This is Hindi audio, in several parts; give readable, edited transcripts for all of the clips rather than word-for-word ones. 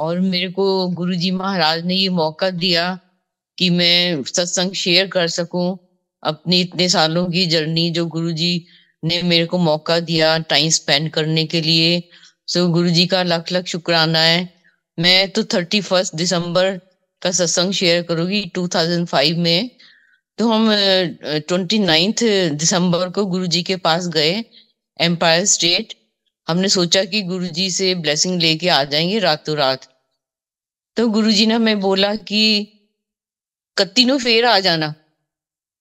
और मेरे को गुरुजी महाराज ने ये मौका दिया कि मैं सत्संग शेयर कर सकूं अपनी इतने सालों की जर्नी, जो गुरुजी ने मेरे को मौका दिया टाइम स्पेंड करने के लिए। सो गुरुजी का लाख लाख शुक्राना है। मैं तो 31 दिसंबर का सत्संग शेयर करूंगी 2005 में। तो हम 29 दिसंबर को गुरुजी के पास गए, एम्पायर स्टेट। हमने सोचा कि गुरुजी से ब्लेसिंग लेके आ जाएंगे रातों रात। तो गुरुजी ने हमें बोला कि कत्तीनो फेर आ जाना।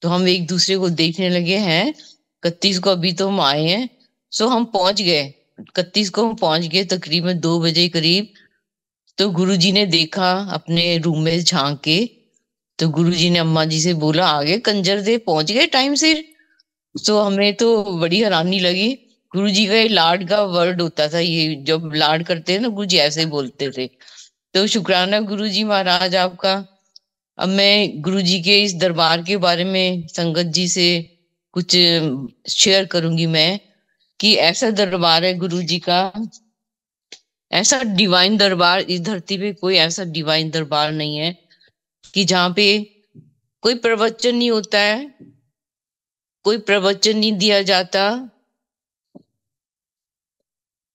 तो हम एक दूसरे को देखने लगे हैं, 31 को अभी तो हम आए हैं। सो हम पहुंच गए, 31 को हम पहुंच गए तकरीबन 2 बजे करीब। तो गुरुजी ने देखा अपने रूम में झांक के। तो गुरुजी ने अम्मा जी से बोला, आगे कंजर दे, पहुंच गए टाइम सिर। तो हमें तो बड़ी हैरानी लगी। गुरुजी का ये लाड का वर्ड होता था, ये जब लाड करते हैं ना गुरुजी ऐसे बोलते थे। तो शुक्राना गुरुजी महाराज आपका। अब मैं गुरुजी के इस दरबार के बारे में संगत जी से कुछ शेयर करूंगी मैं, कि ऐसा दरबार है गुरुजी का, ऐसा डिवाइन दरबार इस धरती पे कोई ऐसा डिवाइन दरबार नहीं है कि जहाँ पे कोई प्रवचन नहीं होता है, कोई प्रवचन नहीं दिया जाता,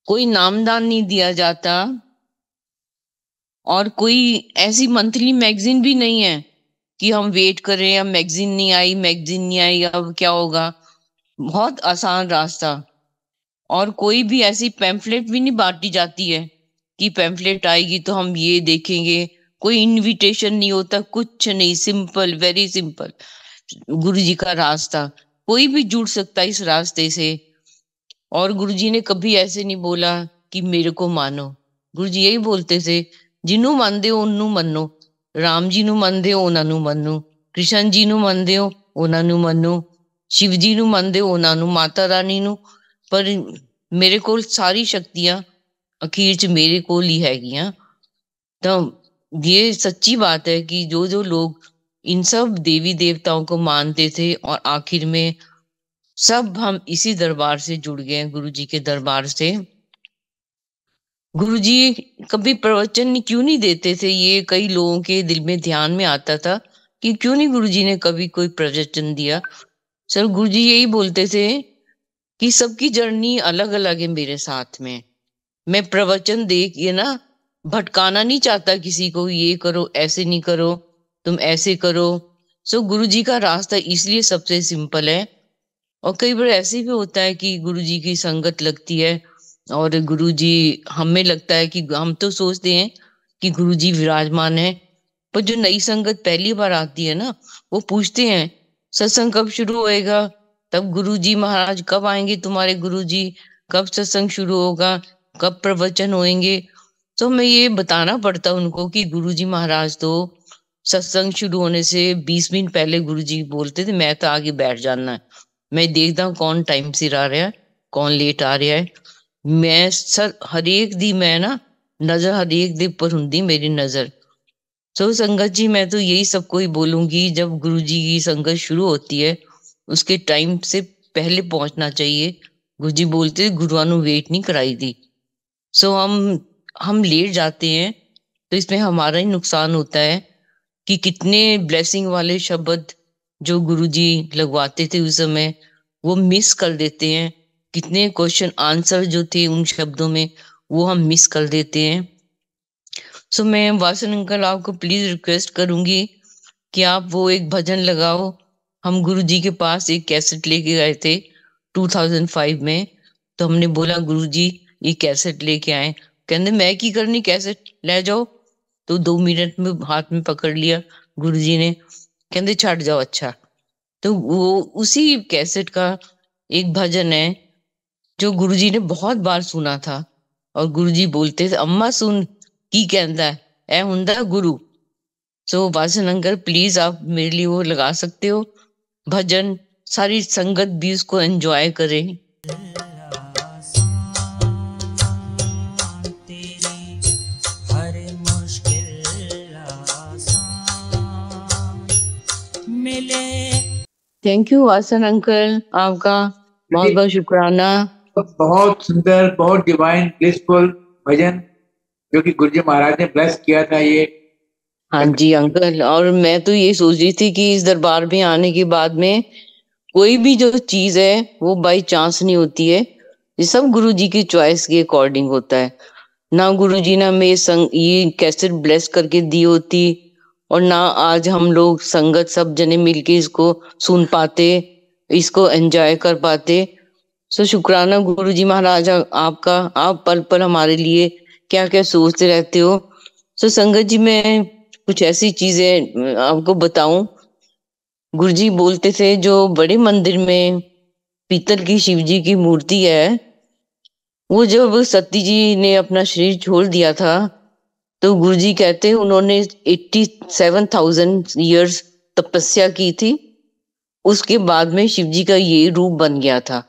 कोई नामदान नहीं दिया जाता, और कोई ऐसी मंथली मैगजीन भी नहीं है कि हम वेट करें, अब मैगजीन नहीं आई, मैगजीन नहीं आई, अब क्या होगा। बहुत आसान रास्ता। और कोई भी ऐसी पैम्फलेट भी नहीं बांटी जाती है कि पैम्फलेट आएगी तो हम ये देखेंगे। कोई इनविटेशन नहीं होता, कुछ नहीं, सिंपल, वेरी सिंपल गुरु जी का रास्ता। कोई भी जुड़ सकता है इस रास्ते से। और गुरुजी ने कभी ऐसे नहीं बोला कि मेरे को मानो। गुरुजी यही बोलते थे, जिन्नू मानदे हो उन्नू मन्नो, राम जी नु मनदे हो उन्हां नु मन्नो, कृष्ण जी नु मनदे हो उन्हां नु मन्नो, शिव जी नु मनदे हो उन्हां नु, माता रानी नु। पर मेरे कोल सारी शक्तियां अखीर च मेरे कोल ही हैगियां। तो ये सच्ची बात है कि जो जो लोग इन सब देवी देवताओं को मानते थे और आखिर में सब हम इसी दरबार से जुड़ गए, गुरु जी के दरबार से। गुरु जी कभी प्रवचन क्यों नहीं देते थे, ये कई लोगों के दिल में ध्यान में आता था कि क्यों नहीं गुरु जी ने कभी कोई प्रवचन दिया। सर गुरु जी यही बोलते थे कि सबकी जर्नी अलग अलग है मेरे साथ में। मैं प्रवचन दे के ना भटकाना नहीं चाहता किसी को, ये करो, ऐसे नहीं करो, तुम ऐसे करो। सो गुरु जी का रास्ता इसलिए सबसे सिंपल है। और कई बार ऐसे भी होता है कि गुरुजी की संगत लगती है और गुरुजी, हमें लगता है कि हम तो सोचते हैं कि गुरुजी विराजमान है, पर जो नई संगत पहली बार आती है ना, वो पूछते हैं सत्संग कब शुरू होएगा, तब गुरुजी महाराज कब आएंगे तुम्हारे गुरुजी, कब सत्संग शुरू होगा, कब प्रवचन होएंगे। तो मैं ये बताना पड़ता उनको कि गुरुजी महाराज तो सत्संग शुरू होने से 20 मिनट पहले गुरुजी बोलते थे, मैं तो आगे बैठ जाना है, मैं देखता हूँ कौन टाइम सिर आ रहा है, कौन लेट आ रहा है। मैं सर हरेक दी, मैं ना नजर हरेक दे पर हुंदी मेरी नजर। सो संगत जी, मैं तो यही सबको ही बोलूंगी, जब गुरु जी की संगत शुरू होती है उसके टाइम से पहले पहुंचना चाहिए। गुरु जी बोलते गुरुआ नु वेट नहीं कराई दी। सो हम लेट जाते हैं तो इसमें हमारा ही नुकसान होता है कि कितने ब्लेसिंग वाले शब्द जो गुरुजी लगवाते थे उस समय वो मिस कर देते हैं। कितने क्वेश्चन आंसर जो थे उन शब्दों में वो हम मिस कर देते हैं। सो मैं वासन अंकल आपको प्लीज रिक्वेस्ट करूंगी कि आप वो एक भजन लगाओ। हम गुरुजी के पास एक कैसेट लेके गए थे 2005 में। तो हमने बोला गुरुजी ये कैसेट लेके आए, कहते मैं की करनी कैसेट ले जाओ। तो 2 मिनट में हाथ में पकड़ लिया गुरुजी ने, कहते छट जाओ। अच्छा, तो वो उसी कैसेट का एक भजन है जो गुरुजी ने बहुत बार सुना था। और गुरुजी बोलते थे अम्मा सुन की कहता है, ए हुंदा गुरु। सो वासन अंकल प्लीज आप मेरे लिए वो लगा सकते हो भजन, सारी संगत भी उसको एंजॉय करे। थैंक यू वासन अंकल, आपका बहुत बहुत शुक्राना। बहुत सुंदर, बहुत डिवाइन ब्लिसफुल भजन जो कि गुरुजी महाराज ने ब्लेस किया था ये। हाँ जी अंकल, और मैं तो ये सोच रही थी कि इस दरबार में आने के बाद में कोई भी जो चीज है वो बाई चांस नहीं होती है। ये सब गुरु जी की चॉइस के अकॉर्डिंग होता है। ना गुरु जी ने हमें ये कैसेट ब्लेस करके दी होती, और ना आज हम लोग संगत सब जने मिलके इसको सुन पाते, इसको एंजॉय कर पाते। सो शुक्राना गुरु जी महाराज आपका, आप पल पल हमारे लिए क्या क्या सोचते रहते हो। सो संगत जी, मैं कुछ ऐसी चीजें आपको बताऊं। गुरुजी बोलते थे जो बड़े मंदिर में पीतल की शिव जी की मूर्ति है, वो जब सती जी ने अपना शरीर छोड़ दिया था, तो गुरुजी कहते उन्होंने 87,000 ईयर्स तपस्या की थी। उसके बाद में शिव जी का ये रूप बन गया था।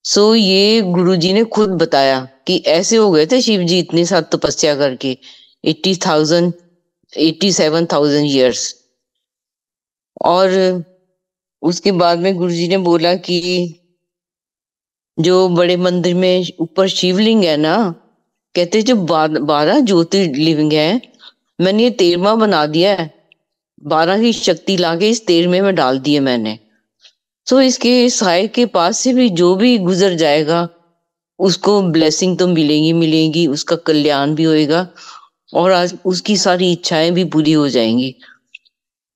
सो ये गुरुजी ने खुद बताया कि ऐसे हो गए थे शिव जी इतने साल तपस्या करके, 80,000 87,000 ईयर्स। और उसके बाद में गुरुजी ने बोला कि जो बड़े मंदिर में ऊपर शिवलिंग है ना, कहते जो 12 ज्योतिर्लिंग है, मैंने ये 13वां बना दिया है। 12 की शक्ति लाके इस 13वें में डाल दी है मैंने। तो इसके साय के पास से भी जो भी गुजर जाएगा उसको ब्लेसिंग तो मिलेगी मिलेगी, उसका कल्याण भी होएगा, और आज उसकी सारी इच्छाएं भी पूरी हो जाएंगी।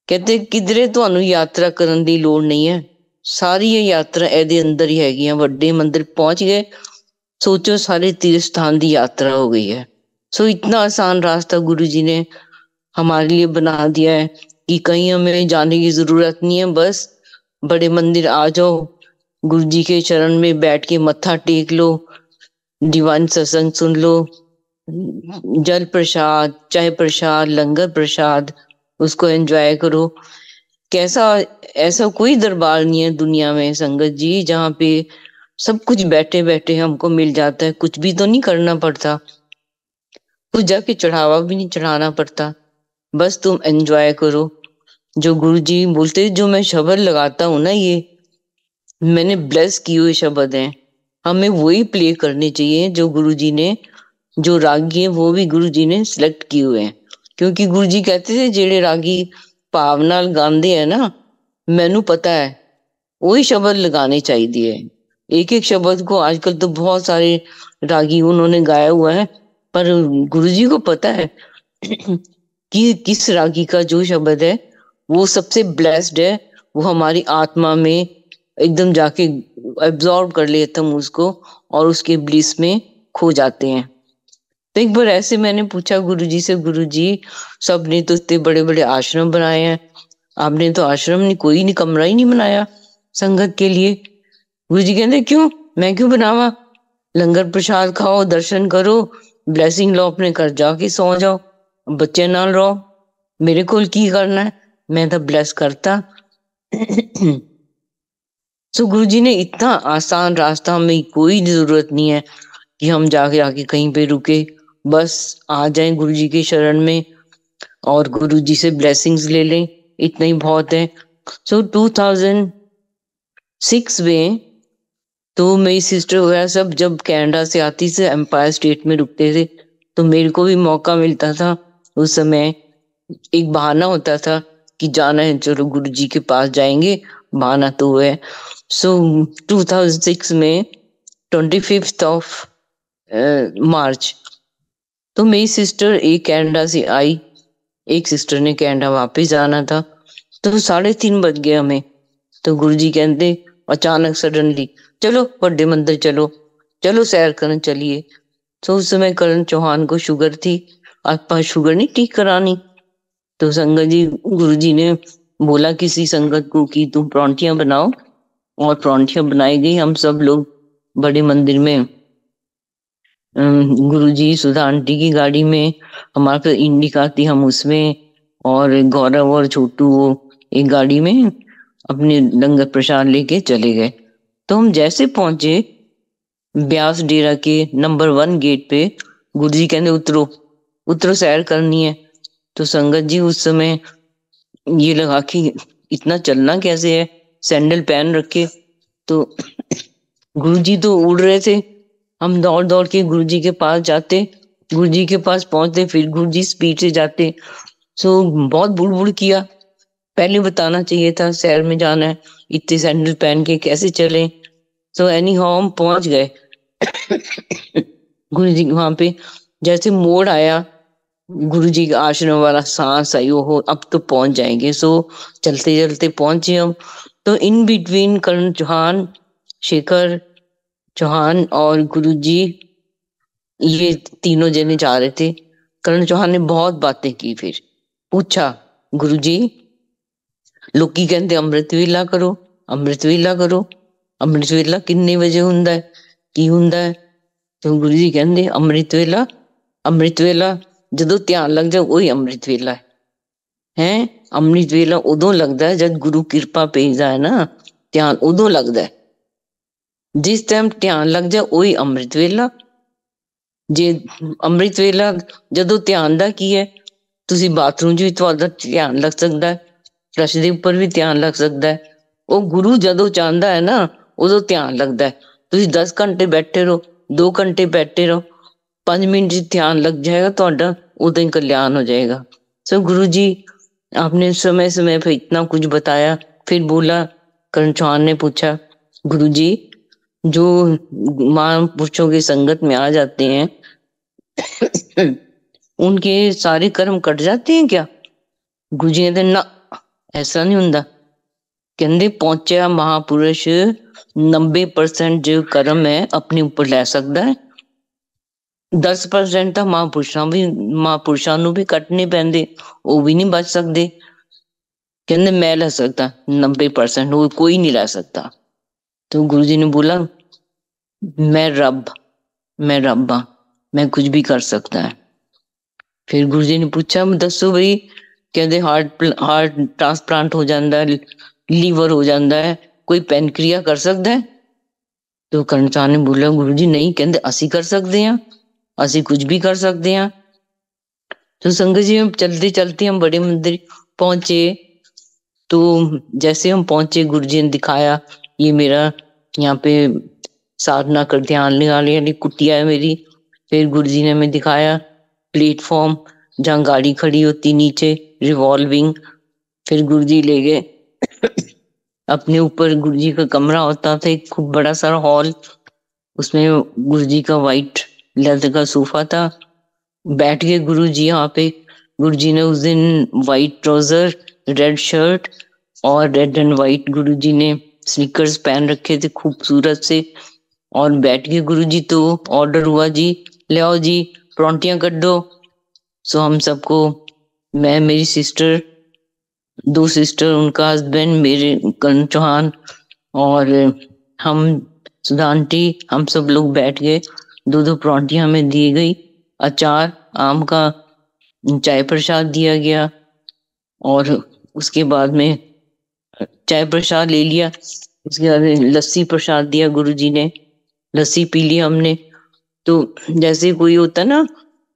कहते किधरे ਤੁਹਾਨੂੰ यात्रा ਕਰਨ ਦੀ ਲੋੜ नहीं है, सारी ये यात्रा ਇਹਦੇ अंदर ही हैगी है। ਵੱਡੇ मंदिर पहुंच गए, सोचो सारे तीर्थ स्थान की यात्रा हो गई है। सो इतना आसान रास्ता गुरु जी ने हमारे लिए बना दिया है कि कहीं हमें जाने की जरूरत नहीं है। बस बड़े मंदिर आ जाओ, गुरु जी के चरण में बैठ के मत्था टेक लो, दीवान सत्संग सुन लो, जल प्रसाद, चाय प्रसाद, लंगर प्रसाद, उसको एंजॉय करो। कैसा, ऐसा कोई दरबार नहीं है दुनिया में संगत जी जहाँ पे सब कुछ बैठे बैठे हमको मिल जाता है, कुछ भी तो नहीं करना पड़ता, कुछ जाके चढ़ावा भी नहीं चढ़ाना पड़ता, बस तुम एंजॉय करो। जो गुरु जी बोलते, जो मैं शब्द लगाता हूँ ना, ये मैंने ब्लेस किए हुए शब्द हैं, हमें वही प्ले करने चाहिए जो गुरु जी ने, जो रागी है वो भी गुरु जी ने सिलेक्ट किए हुए हैं। क्योंकि गुरु जी कहते थे जेड़े रागी भाव नाल गांदे है ना, मैनू पता है वही शब्द लगाने चाहिए। एक एक शब्द को आजकल तो बहुत सारे रागी उन्होंने गाया हुआ है, पर गुरु जी को पता है कि किस रागी का जो शब्द है वो सबसे ब्लेस्ड है, वो हमारी आत्मा में एकदम जाके एब्जॉर्ब कर लेते हम उसको, और उसके ब्लिस में खो जाते हैं। तो एक बार ऐसे मैंने पूछा गुरुजी से, गुरुजी सबने तो इतने बड़े बड़े आश्रम बनाए हैं, आपने तो आश्रम नहीं, कोई नहीं, कमरा ही नहीं बनाया संगत के लिए। गुरुजी कहते क्यों, मैं क्यों बनावा, लंगर प्रसाद खाओ, दर्शन करो, ब्लेसिंग लो, अपने घर जाके सो जाओ, बच्चे नाल रहो, मेरे को की करना है, मैं तो ब्लेस करता। सो गुरु जी ने इतना आसान रास्ता, हमें कोई जरूरत नहीं है कि हम जाके आके कहीं पे रुके, बस आ जाएं गुरु जी के शरण में और गुरु जी से ब्लेसिंग्स ले लें, इतना ही बहुत है। सो 2006 में तो मेरी सिस्टर वगैरह सब जब कनाडा से आती थी, एम्पायर स्टेट में रुकते थे, तो मेरे को भी मौका मिलता था। उस समय एक बहाना होता था कि जाना है, चलो गुरु जी के पास जाएंगे, बहाना तो है। सो 2006 में 25 मार्च तो मेरी सिस्टर एक कनाडा से आई, एक सिस्टर ने कनाडा वापस जाना था, तो 3:30 बज गए हमें। तो गुरुजी कहते अचानक सडनली, चलो बड़े मंदिर चलो, चलो सैर करने चलिए। तो उस समय करण चौहान को शुगर थी, आप शुगर नहीं ठीक करानी। तो संगत जी, गुरुजी ने बोला किसी संगत को कि तुम परौंठियां बनाओ, और परौंठियां बनाई गई। हम सब लोग बड़े मंदिर में गुरुजी सुधा आंटी की गाड़ी में, हमारे पास इंडिका थी, हम उसमें, और गौरव और छोटू वो एक गाड़ी में अपने लंगर प्रसाद लेके चले गए। तो हम जैसे पहुंचे ब्यास डेरा के नंबर 1 गेट पे, गुरुजी कहते उतरो, उतरो सैर करनी है। तो संगत जी उस समय ये लगा कि इतना चलना कैसे है, सैंडल पहन रखे। तो गुरुजी तो उड़ रहे थे, हम दौड़ दौड़ के गुरुजी के पास जाते, गुरुजी के पास पहुंचते, फिर गुरुजी स्पीड से जाते। सो बहुत बुड़ किया, पहले बताना चाहिए था शहर में जाना है, इतने सैंडल पहन के कैसे चले। सो एनी हाउ हम पहुंच गए। गुरुजी वहां पे जैसे मोड़ आया, गुरुजी का आश्रम वाला, सांस आई, हो अब तो पहुंच जाएंगे। सो चलते चलते पहुंचे हम। तो इन बिटवीन करण चौहान, शेखर चौहान और गुरुजी, ये तीनों जने जा रहे थे। करण चौहान ने बहुत बातें की, फिर पूछा, गुरुजी लोकी कहते अमृत वेला करो, अमृत वेला करो, अमृत वेला किन्ने बजे हुंदा है, की हुंदा है? तो गुरु जी कहते अमृत वेला, अमृत वेला जदों ध्यान लग जाए वही अमृत वेला है। अमृत वेला उदों लगता है जब गुरु कृपा भेजदा है ना, ध्यान उदों लगता है। जिस टाइम ध्यान लग जाए वही अमृत वेला। जे अमृत वेला जदों ध्यान दा की है, तुसी बाथरूम च भी तुहाडा ध्यान लग सकता है, फ्लश ਦੇ ਉੱਪਰ ਵੀ ਧਿਆਨ ਲੱਗ ਸਕਦਾ ਹੈ। ਉਹ ਗੁਰੂ ਜਦੋਂ ਚਾਹੁੰਦਾ ਹੈ ਨਾ ਉਦੋਂ ਧਿਆਨ ਲੱਗਦਾ ਹੈ। ਤੁਸੀਂ 10 ਘੰਟੇ ਬੈਠੇ ਰਹੋ, 2 ਘੰਟੇ बैठे रहो, 5 मिनट ध्यान लग जाएगा ਤੁਹਾਡਾ, उदों ही कल्याण हो जाएगा। सो गुरु जी आपने समय समय पर इतना कुछ बताया। फिर बोला, करण चौहान ने पूछा, गुरु जी जो महापुरुषों की संगत में आ जाते हैं उनके सारे कर्म कट जाते हैं क्या? गुरु जी ने ना, ऐसा नहीं हुंदा। कहते पहुंचा महापुरुष 90% जो कर्म है अपने ऊपर ले सकता है, 10% ਤਾਂ महापुरुषां ਨੂੰ भी ਕੱਟਣੇ ਪੈਂਦੇ, ਉਹ भी नहीं बच सकते। कहते मैं ले सकता 90%, वो कोई नहीं ले सकता। तो गुरु जी ने बोला, मैं रब हाँ, मैं कुछ भी कर सकता है। फिर गुरु जी ने पूछा, दसो भाई, कहते हार्ट ट्रांसप्लांट हो जाता है, लीवर हो जाता है, कोई पैनक्रिया कर सकता है? तो करण चौहान ने बोला, गुरु जी नहीं, कहते असी कर सकते हैं, असी कुछ भी कर सकते हैं। तो संगत जी हम चलते चलते हम बड़े मंदिर पहुंचे। तो जैसे हम पहुंचे, गुरु जी ने दिखाया, ये मेरा यहाँ पे साधना कर ध्यान लगाने वाली कुटिया है मेरी। फिर गुरु जी ने हमें दिखाया प्लेटफॉर्म जहाँ गाड़ी खड़ी होती, नीचे रिवॉल्विंग। फिर गुरु जी ले गए अपने ऊपर। गुरु जी का कमरा होता था, एक खूब बड़ा सारा हॉल, उसमें गुरु जी का वाइट लेदर का सोफा था। बैठ गए गुरु जी यहाँ पे। गुरु जी ने उस दिन वाइट ट्राउजर, रेड शर्ट और रेड एंड वाइट गुरु जी ने स्नीकर्स पहन रखे थे खूबसूरत से, और बैठ गए गुरु जी। तो ऑर्डर हुआ, जी ले आओ जी परौंठियां कर दो। सो हम सबको, मैं, मेरी सिस्टर, 2 सिस्टर, उनका हस्बैंड, मेरे करण चौहान और हम, सुधा आंटी, हम सब लोग बैठ गए। 2 परौंठियां हमें दी गई, अचार, आम का चाय प्रसाद दिया गया, और उसके बाद में चाय प्रसाद ले लिया। उसके बाद लस्सी प्रसाद दिया गुरु जी ने, लस्सी पी ली हमने। तो जैसे कोई होता ना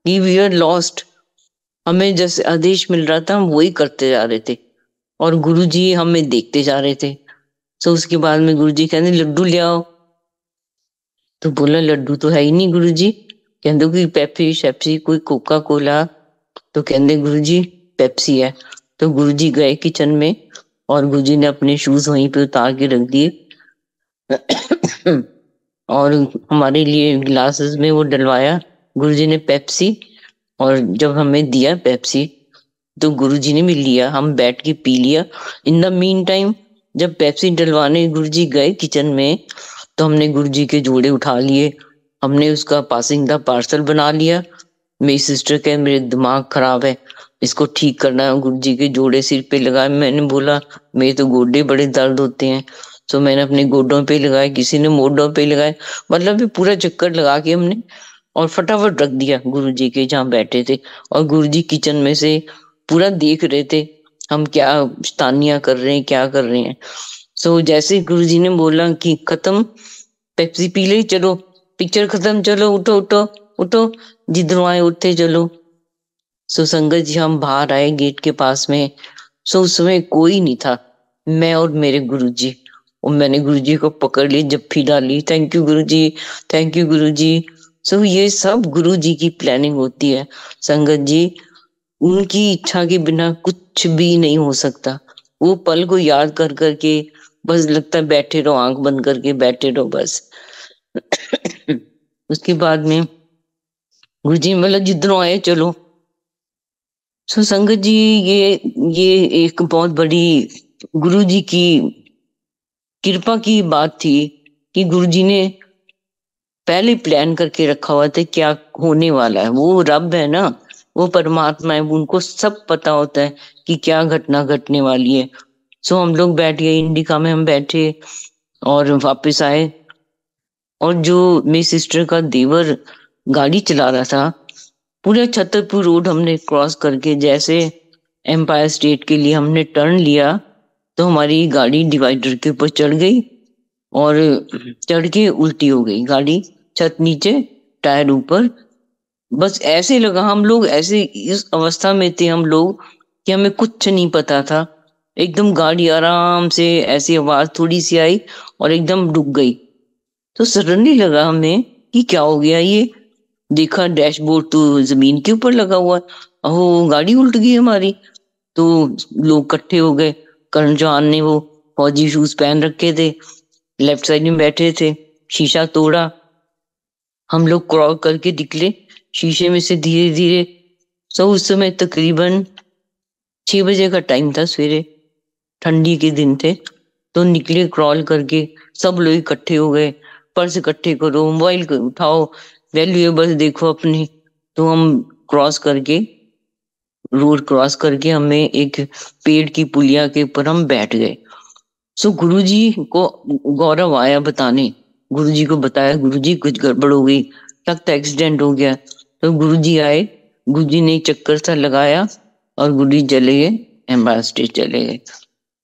कि वी आर लॉस्ट, हमें जैसे आदेश मिल रहा था हम वही करते जा रहे थे, और गुरु जी हमें देखते जा रहे थे। तो उसके बाद में गुरु जी कहते लड्डू ले आओ। तो बोला लड्डू तो है ही नहीं गुरु जी। कहते कोई पेप्सी शेप्सी, कोई कोका कोला? तो कहते गुरु जी पेप्सी है। तो गुरु जी गए किचन में, और गुरु जी ने अपने शूज वहीं पे उतार के रख दिए और हमारे लिए ग्लासेस में वो डलवाया गुरु जी ने पेप्सी। और जब हमें दिया पेप्सी तो गुरु जी ने भी लिया, हम बैठ के पी लिया। इन द मीन टाइम जब पेप्सी डलवाने गुरु जी गए किचन में, तो हमने गुरु जी के जोड़े उठा लिए, हमने उसका पासिंग द पार्सल बना लिया। मेरी सिस्टर कहे मेरे दिमाग खराब है, इसको ठीक करना है। गुरु जी के जोड़े सिर पे लगाए। मैंने बोला मेरे तो गोडे बड़े दर्द होते हैं, तो मैंने अपने गोडों पे लगाए, किसी ने मोढों पे लगाए, मतलब भी पूरा चक्कर लगा के हमने, और फटाफट रख दिया गुरु जी के जहाँ बैठे थे। और गुरु जी किचन में से पूरा देख रहे थे हम क्या शैतानियां कर रहे हैं, क्या कर रहे हैं। सो जैसे गुरु जी ने बोला कि खत्म, पेप्सी पी ली, चलो पिक्चर खत्म, चलो उठो उठो उठो, जिधरों आए उठते चलो। सो संगत जी हम बाहर आए गेट के पास में। सो उस समय कोई नहीं था, मैं और मेरे गुरु जी। और मैंने गुरु जी को पकड़ ली, जप्फी डाली, thank you Guru ji, thank you गुरु जी। सो ये सब गुरु जी की प्लानिंग होती है संगत जी। उनकी इच्छा के बिना कुछ भी नहीं हो सकता। वो पल को याद कर करके बस लगता है बैठे रहो, आंख बंद करके बैठे रहो बस। उसके बाद में गुरु जी मतलब जिधरों आए चलो। सो संगत जी ये एक बहुत बड़ी गुरु जी की कृपा की बात थी कि गुरु जी ने पहले प्लान करके रखा हुआ था क्या होने वाला है। वो रब है ना, वो परमात्मा है, उनको सब पता होता है कि क्या घटना घटने वाली है। सो हम लोग बैठ गए, इंडिका में हम बैठे और वापस आए। और जो मेरी सिस्टर का देवर गाड़ी चला रहा था, पूरे छतरपुर रोड हमने क्रॉस करके जैसे एम्पायर स्टेट के लिए हमने टर्न लिया, तो हमारी गाड़ी डिवाइडर के ऊपर चढ़ गई और चढ़ के उल्टी हो गई गाड़ी। छत नीचे, टायर ऊपर। बस ऐसे लगा, हम लोग ऐसे इस अवस्था में थे हम लोग कि हमें कुछ नहीं पता था। एकदम गाड़ी आराम से ऐसी आवाज थोड़ी सी आई और एकदम रुक गई। तो सडनली लगा हमें कि क्या हो गया ये। देखा डैशबोर्ड तो जमीन के ऊपर लगा हुआ है, ओह गाड़ी उल्ट गई हमारी। तो लोग इकट्ठे हो गए। करण जौहर ने वो फौजी शूज पहन रखे थे, लेफ्ट साइड में बैठे थे। शीशा तोड़ा, हम लोग क्रॉल करके निकले शीशे में से धीरे धीरे। सो उस समय तकरीबन 6 बजे का टाइम था सवेरे, ठंडी के दिन थे। तो निकले क्रॉल करके, सब लोग इकट्ठे हो गए। पर्स इकट्ठे करो, मोबाइल को उठाओ, वैल्यूएबल्स देखो अपनी। तो हम क्रॉस करके, रोड क्रॉस करके हमें एक पेड़ की पुलिया के ऊपर हम बैठ गए। सो गुरुजी को गौरव आया बताने। गुरुजी को बताया, गुरुजी कुछ गड़बड़ हो गई, लगता एक्सीडेंट हो गया। तो गुरुजी आए, गुरुजी ने चक्कर सा लगाया और गुरुजी चले गए, एम्पायर स्टेट चले गए।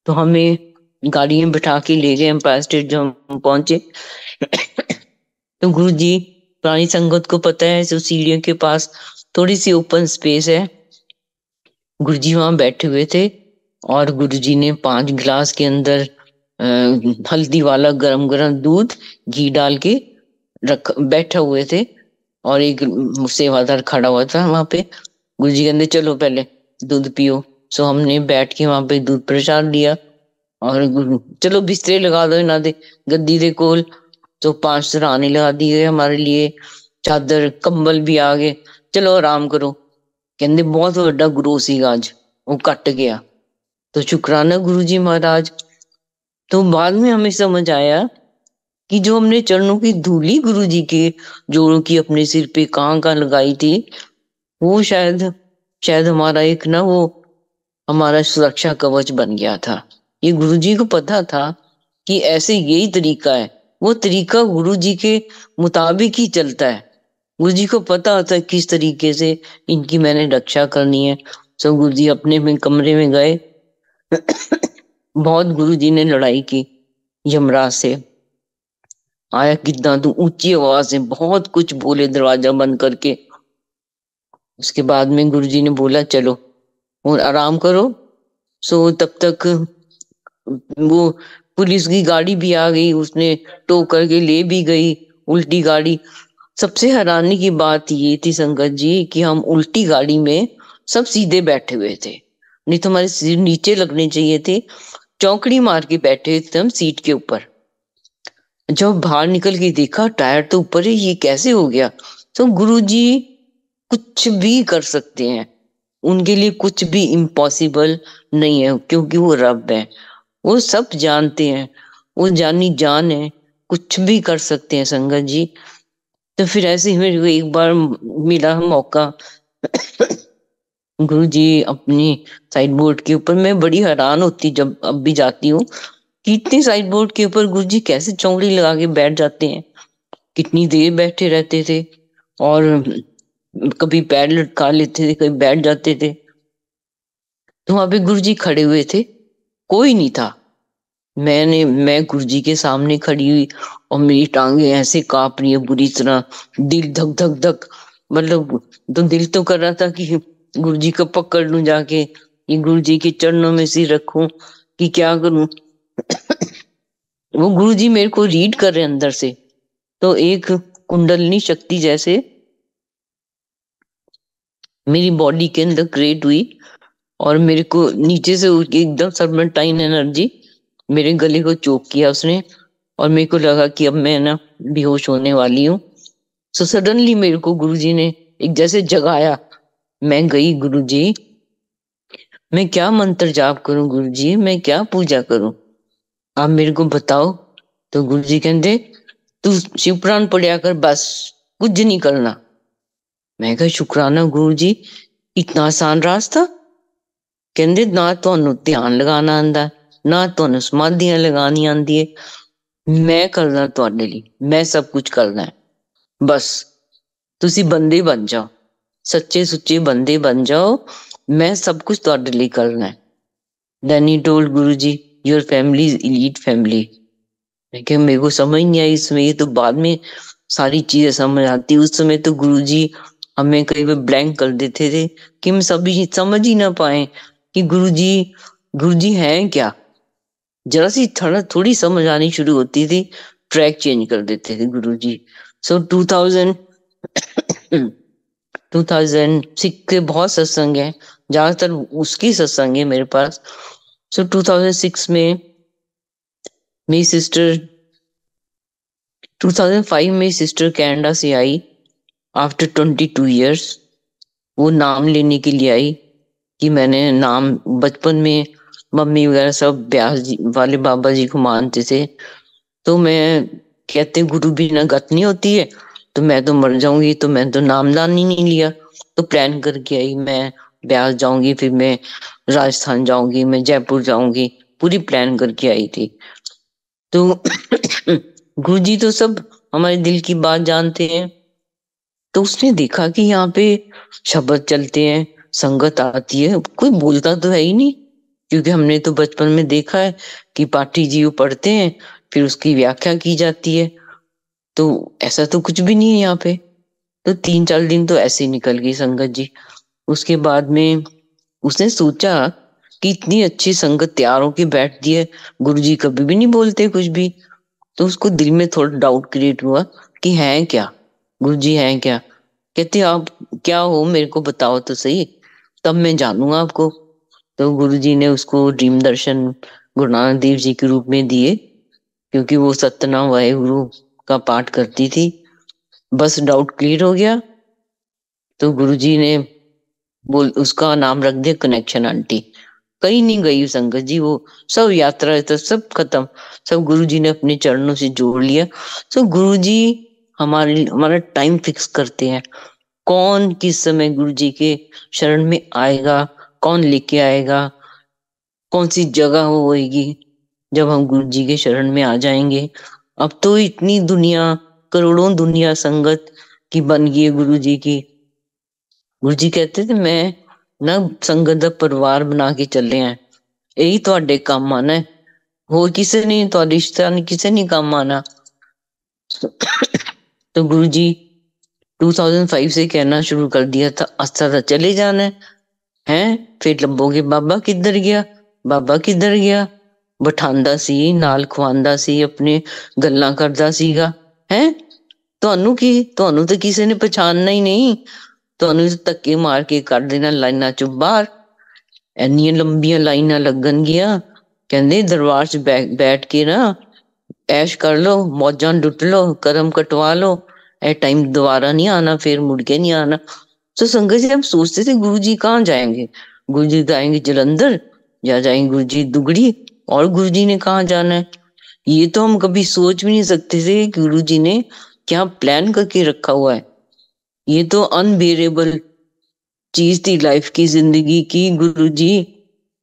तो हमें गाड़ी में बिठा के ले गए एम्पायर स्टेट। जब हम पहुंचे तो गुरुजी, पुरानी संगत को पता है, जो सीढ़ियों के पास थोड़ी सी ओपन स्पेस है, गुरुजी वहां बैठे हुए थे। और गुरुजी ने 5 गिलास के अंदर हल्दी वाला गरम गरम दूध घी डाल के रख बैठे हुए थे। और एक सेवादार खड़ा हुआ था वहां पे। गुरुजी कहते चलो पहले दूध पियो। सो हमने बैठ के वहां पे दूध प्रसाद लिया। और चलो बिस्तरे लगा दो इन्हों दे, गद्दी दे कोल। तो 5 सराहने लगा दिए हमारे लिए, चादर कंबल भी आ गए, चलो आराम करो। कहते बहुत बड़ा गुरु सीगा अज, वो कट गया। तो शुक्राना गुरु जी महाराज। तो बाद में हमें समझ आया कि जो हमने चरणों की धूली गुरु जी के जोड़ों की अपने सिर पे कहाँ कहाँ लगाई थी, वो शायद शायद हमारा एक ना वो हमारा सुरक्षा कवच बन गया था। ये गुरु जी को पता था कि ऐसे यही तरीका है, वो तरीका गुरु जी के मुताबिक ही चलता है। गुरु जी को पता होता है किस तरीके से इनकी मैंने रक्षा करनी है। सब गुरु जी अपने में कमरे में गए। बहुत गुरु जी ने लड़ाई की यमराज से। आया कितना तू, ऊंची आवाज से बहुत कुछ बोले दरवाजा बंद करके। उसके बाद में गुरु जी ने बोला चलो और आराम करो। सो तब तक वो पुलिस की गाड़ी भी आ गई, उसने टो करके ले भी गई उल्टी गाड़ी। सबसे हैरानी की बात ये थी संगत जी कि हम उल्टी गाड़ी में सब सीधे बैठे हुए थे, नहीं तो हमारे सिर नीचे लगने चाहिए थे। चौकड़ी मार के बैठे थे हम सीट के ऊपर। जब बाहर निकल के देखा टायर तो ऊपर है, ये कैसे हो गया। तो गुरुजी कुछ भी कर सकते हैं, उनके लिए कुछ भी इम्पॉसिबल नहीं है, क्योंकि वो रब है, वो सब जानते हैं, वो जानी जान है, कुछ भी कर सकते हैं संगत जी। तो फिर ऐसे ही मेरे को एक बार मिला मौका। गुरु जी अपनी साइड बोर्ड के ऊपर, मैं बड़ी हैरान होती जब अब भी जाती हूँ कि इतनी साइड बोर्ड के ऊपर गुरु जी कैसे चौकड़ी लगा के बैठ जाते हैं, कितनी देर बैठे रहते थे। और कभी पैर लटका लेते थे, कभी बैठ जाते थे। तो वहां पे गुरु जी खड़े हुए थे, कोई नहीं था। मैं गुरु जी के सामने खड़ी हुई और मेरी टांगे ऐसे कांप रही है बुरी तरह, दिल धक धक धक। मतलब तो दिल तो कर रहा था कि गुरु जी को पकड़ लूं जाके, ये गुरु जी के चरणों में सिर रखूं कि क्या करूं। वो गुरु जी मेरे को रीड कर रहे अंदर से। तो एक कुंडलिनी शक्ति जैसे मेरी बॉडी के अंदर क्रिएट हुई और मेरे को नीचे से एकदम सर्पेंटाइन एनर्जी मेरे गले को चोक किया उसने, और मेरे को लगा कि अब मैं ना बेहोश होने वाली हूँ। सो सडनली मेरे को गुरुजी ने एक जैसे जगाया। मैं गई, गुरुजी मैं क्या मंत्र जाप करूं, गुरुजी मैं क्या पूजा करूं, आप मेरे को बताओ। तो गुरुजी कहते तू शिवपुराण पढ़िया कर, बस कुछ नहीं करना। मैं कहा शुक्राना गुरुजी, इतना आसान रास्ता। कहते ना ਤੁਹਾਨੂੰ ध्यान लगाना आंदा, ना ਤੁਹਾਨੂੰ समाधियां लगानी आंदी है, मैं करना ਤੁਹਾਡੇ ਲਈ, मैं सब कुछ करना है, बस तुसी बंदे बन जाओ, सच्चे सुच्चे बंदे बन जाओ, मैं सब कुछ ਤੁਹਾਡੇ ਲਈ करना है। Then he told Guruji your family is elite family. लेकिन मेरे को समझ नहीं आई इसमें, ये तो बाद में सारी चीजें समझ आती। उस समय तो गुरुजी हमें कई बार ब्लैंक कर देते थे कि हम सभी समझ ही ना पाए कि गुरुजी हैं क्या। जरा सी थोड़ी समझ आनी शुरू होती थी, ट्रैक चेंज कर देते थे गुरुजी। सो 2006 के बहुत सत्संग है, ज्यादातर उसकी सत्संग है मेरे पास। सो 2006 में मेरी सिस्टर 2005 में सिस्टर कनाडा से आई आफ्टर 22 इयर्स। वो नाम लेने के लिए आई कि मैंने नाम, बचपन में मम्मी वगैरह सब ब्यास जी वाले बाबा जी को मानते थे, तो मैं कहते गुरु बिना गत नहीं होती है, तो मैं तो मर जाऊंगी, तो मैं तो नामदान ही नहीं लिया। तो प्लान करके आई मैं ब्यास जाऊंगी, फिर मैं राजस्थान जाऊंगी, मैं जयपुर जाऊंगी, पूरी प्लान करके आई थी। तो गुरुजी तो सब हमारे दिल की बात जानते हैं। तो उसने देखा कि यहाँ पे शब्द चलते हैं, संगत आती है, कोई बोलता तो है ही नहीं, क्योंकि हमने तो बचपन में देखा है कि पाठी जी वो पढ़ते हैं, फिर उसकी व्याख्या की जाती है, तो ऐसा तो कुछ भी नहीं है यहाँ पे। तो 3-4 दिन तो ऐसे ही निकल गई संगत जी। उसके बाद में उसने सोचा कि इतनी अच्छी संगत तैयार होके बैठती है, गुरुजी कभी भी नहीं बोलते कुछ भी। तो उसको दिल में थोड़ा डाउट क्रिएट हुआ कि हैं क्या, गुरुजी हैं क्या। कहते आप क्या हो, मेरे को बताओ तो सही, तब मैं जानूंगा आपको। तो गुरुजी ने उसको ड्रीम दर्शन गुरु नानक देव जी के रूप में दिए, क्योंकि वो सत्यनाम वाहेगुरु का पाठ करती थी। बस डाउट क्लियर हो गया, तो गुरुजी ने उसका नाम रख दिया कनेक्शन आंटी। कहीं नहीं गई संगत जी, वो सब यात्रा तो सब खत्म, सब गुरुजी ने अपने चरणों से जोड़ लिया। सो गुरुजी हमारा टाइम फिक्स करते हैं, कौन किस समय गुरुजी के शरण में आएगा, कौन लेके आएगा, कौन सी जगह होएगी जब हम गुरुजी के शरण में आ जाएंगे। अब तो इतनी दुनिया, करोड़ों दुनिया संगत की बन गई है गुरुजी की। गुरुजी कहते थे मैं ना संगत दा परिवार बना के चले हैं, यही ਤੁਹਾਡੇ ਕੰਮ ਆਣਾ है, ਹੋਰ ਕਿਸੇ ने ਤੁਹਾਡੇ रिश्ता नहीं, किसे नहीं काम आना। तो गुरुजी 2005 से कहना शुरू कर दिया था, अस्ता चले जाना है, फिर लंबोगे बाबा किधर गया, बाबा किधर गया। ਬਿਠਾਉਂਦਾ ਸੀ ਨਾਲ, ਖਵਾਉਂਦਾ ਸੀ, ਆਪਣੇ ਗੱਲਾਂ ਕਰਦਾ ਸੀਗਾ। ਹੈ ਤੁਹਾਨੂੰ ਕੀ, ਤੁਹਾਨੂੰ ਤਾਂ ਕਿਸੇ ਨੇ ਪਛਾਣਨਾ ਹੀ ਨਹੀਂ, ਤੁਹਾਨੂੰ ਧੱਕੇ ਮਾਰ ਕੇ ਕੱਢ ਦੇਣਾ ਲਾਈਨਾਂ ਚੋਂ ਬਾਹਰ। ਇੰਨੀਆਂ ਲੰਬੀਆਂ ਲਾਈਨਾਂ ਲੱਗਣਗੀਆਂ, ਕਹਿੰਦੇ ਦਰਬਾਰ 'ਚ ਬੈਠ ਕੇ ਨਾ ऐश कर लो, मौजां लुट लो, करम कटवा लो, ए टाइम दोबारा नहीं आना, फिर मुड़ के नहीं आना। तो संगत जी हम सोचते थे गुरुजी कहाँ जाएंगे, गुरुजी जाएंगे जलंधर या जाएंगे गुरुजी दुगड़ी, और गुरुजी ने कहाँ जाना है, ये तो हम कभी सोच भी नहीं सकते थे कि गुरुजी ने क्या प्लान करके रखा हुआ है। ये तो अनबेरेबल चीज थी लाइफ की, जिंदगी की, गुरुजी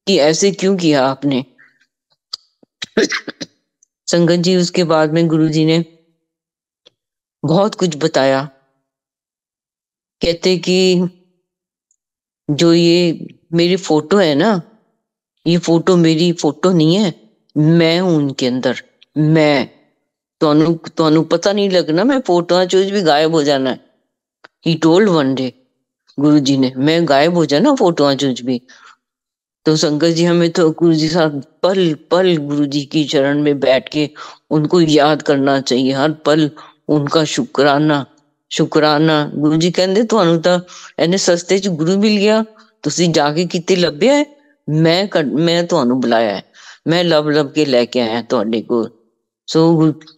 कि ऐसे क्यों किया आपने। संगत जी उसके बाद में गुरुजी ने बहुत कुछ बताया। कहते कि जो ये मेरी फोटो है ना, ये फोटो मेरी फोटो नहीं है, मैं हूं उनके अंदर। मैं ਤੁਹਾਨੂੰ पता नहीं लगना, मैं फोटो चो भी गायब हो जाना है। ही टोल्ड वन डे गुरुजी ने, मैं गायब हो जाना फोटो चो भी। तो संगत जी हमें तो गुरु जी साथ पल पल गुरु जी की चरण में बैठ के उनको याद करना चाहिए, हर पल उनका शुक्राना शुक्राना। गुरु जी कहंदे ਤੁਹਾਨੂੰ ਤਾਂ ਇਹਨੇ ਸਸਤੇ ਚ ਗੁਰੂ ਮਿਲ ਗਿਆ, ਤੁਸੀਂ ਜਾ ਕੇ ਕਿਤੇ ਲੱਭਿਆ ਹੈ? ਮੈਂ ਤੁਹਾਨੂੰ ਬੁਲਾਇਆ ਹੈ, मैं लब लब के लेके आया ਤੁਹਾਡੇ ਕੋਲ। सो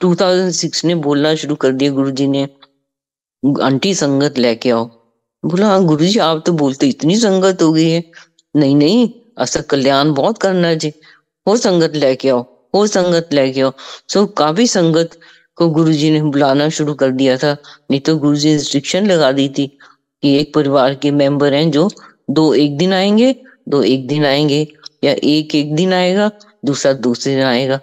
2006 ने बोलना शुरू कर दिया गुरु जी ने, आंटी संगत लेके आओ। बोला हाँ गुरु जी आप तो बोलते इतनी संगत हो गई है। नहीं नहीं, असा कल्याण बहुत करना जी, वो संगत लेके आओ, वो संगत लेके आओ। सो काफी संगत को गुरु जी ने बुलाना शुरू कर दिया था। नहीं तो गुरु जी ने रिस्ट्रिक्शन लगा दी थी कि एक परिवार के मेंबर हैं जो 2 एक दिन आएंगे, 2 एक दिन आएंगे, या एक एक दिन आएगा, दूसरा दूसरे दिन आएगा।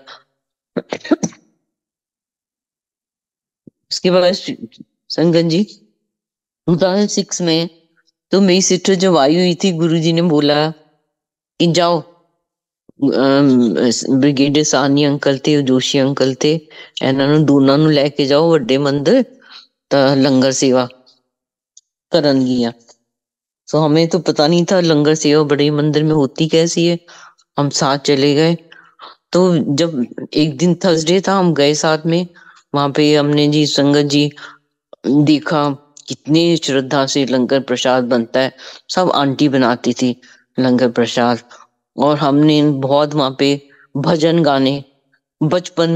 उसके बाद संगत जी 2006 में तो मेरी सिस्टर जब आई हुई थी, गुरुजी ने बोला कि जाओ, ब्रिगेडियर सानी अंकल थे, जोशी अंकल थे, ਇਹਨਾਂ ਨੂੰ ਦੋਨਾਂ ਨੂੰ ਲੈ ਕੇ ਜਾਓ ਵੱਡੇ ਮੰਦਿਰ, ਤਾਂ लंगर सेवा करनगियां। सो हमें तो पता नहीं था लंगर सेवा बड़े मंदिर में होती कैसी है। हम साथ चले गए। तो जब एक दिन थर्सडे था, हम गए साथ में, वहां पे हमने जी संगत जी देखा कितने श्रद्धा से लंगर प्रसाद बनता है। सब आंटी बनाती थी लंगर प्रसाद, और हमने बहुत वहां पे भजन गाने। बचपन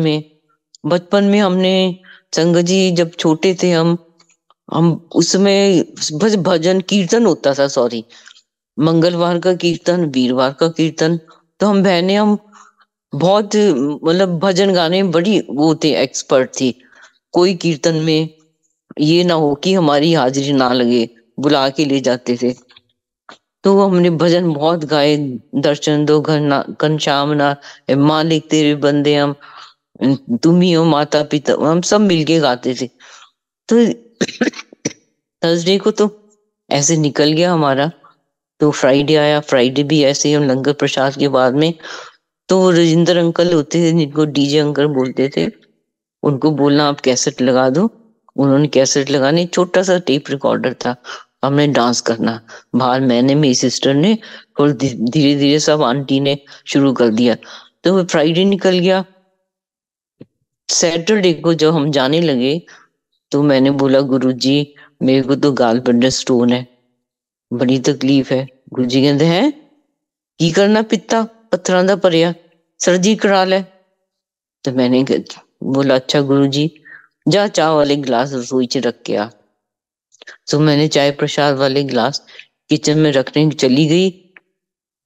में हमने संगत जी जब छोटे थे, हम उसमें बस भजन कीर्तन होता था, सॉरी, मंगलवार का कीर्तन, वीरवार का कीर्तन। तो हम बहनें हम बहुत मतलब भजन गाने में बड़ी वो थे, एक्सपर्ट थी। कोई कीर्तन में ये ना हो कि हमारी हाजिरी ना लगे, बुला के ले जाते थे। तो हमने भजन बहुत गाए, दर्शन दो घनश्याम ना, मालिक तेरे बंदे हम, तुम ही हो माता पिता, हम सब मिलके गाते थे। तो थर्सडे को तो ऐसे निकल गया हमारा। तो फ्राइडे आया, फ्राइडे भी ऐसे ही हम लंगर प्रसाद के बाद में, तो राजेंद्र अंकल होते थे जिनको डीजे अंकल बोलते थे, उनको बोलना आप कैसेट लगा दो। उन्होंने कैसेट लगानी, छोटा सा टेप रिकॉर्डर था, हमने डांस करना बाहर, मैंने मेरी सिस्टर ने, और धीरे धीरे सब आंटी ने शुरू कर दिया। तो फ्राइडे निकल गया। सैटरडे को जब हम जाने लगे तो मैंने बोला गुरुजी मेरे को तो गाल पर स्टोन है, बड़ी तकलीफ है। गुरुजी कहते हैं की करना, पित्ता पत्थरां दा भरिया, सर्जरी करा ले। तो मैंने बोला अच्छा गुरुजी, जा चाय वाले गिलास रसोई च रख के आ। तो मैंने चाय प्रसाद वाले गिलास किचन में रखने चली गई,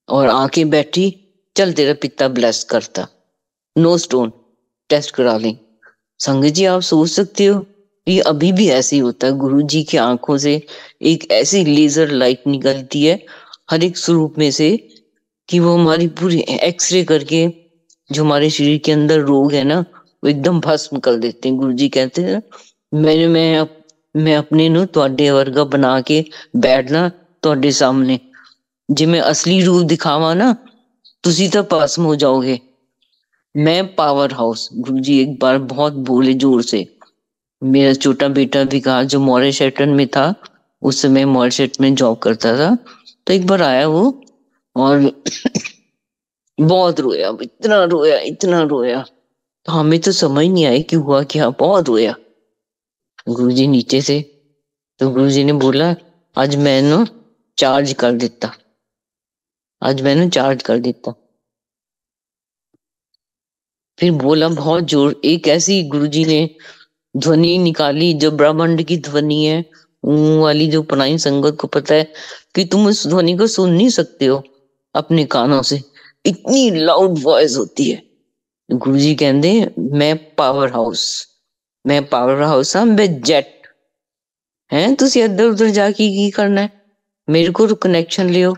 और आके बैठी, चल तेरा पित्ता ब्लेस करता, नो स्टोन, टेस्ट करा लें। संगत जी आप सोच सकते हो, ये अभी भी ऐसे ही होता है। गुरु जी की आंखों से एक ऐसी लेजर लाइट निकलती है हर एक स्वरूप में से, कि वो हमारी पूरी एक्सरे करके जो हमारे शरीर के अंदर रोग है ना, वो एकदम भस्म कर देते हैं। गुरु जी कहते हैं मैं अपने नु ਤੁਹਾਡੇ ਵਰਗਾ बना के बैठना ਤੁਹਾਡੇ सामने, जे मैं असली रूप दिखावा ना, तुसी तो भस्म हो जाओगे। मैं पावर हाउस, गुरु जी एक बार बहुत बोले जोर से। मेरा छोटा बेटा विकास जो मॉरिशटन में था, उस समय मॉरिशट में जॉब करता था, तो एक बार आया वो, और बहुत रोया, इतना रोया, तो हमें तो समझ नहीं आई कि हुआ क्या, बहुत रोया। गुरुजी नीचे से, तो गुरुजी ने बोला आज मैंने चार्ज कर देता, आज मैंने चार्ज कर देता। फिर बोला बहुत जोर, एक ऐसी गुरुजी ने ध्वनि निकाली जो ब्रह्मांड की ध्वनि है, वाली, जो पुरानी संगत को पता है कि तुम उस ध्वनि को सुन नहीं सकते हो अपने कानों से, इतनी लाउड वॉइस होती है। गुरुजी कहते मैं पावर हाउस हाँ, मैं जेट है, तुसी इधर उधर जाके की करना है, मेरे को कनेक्शन लियो।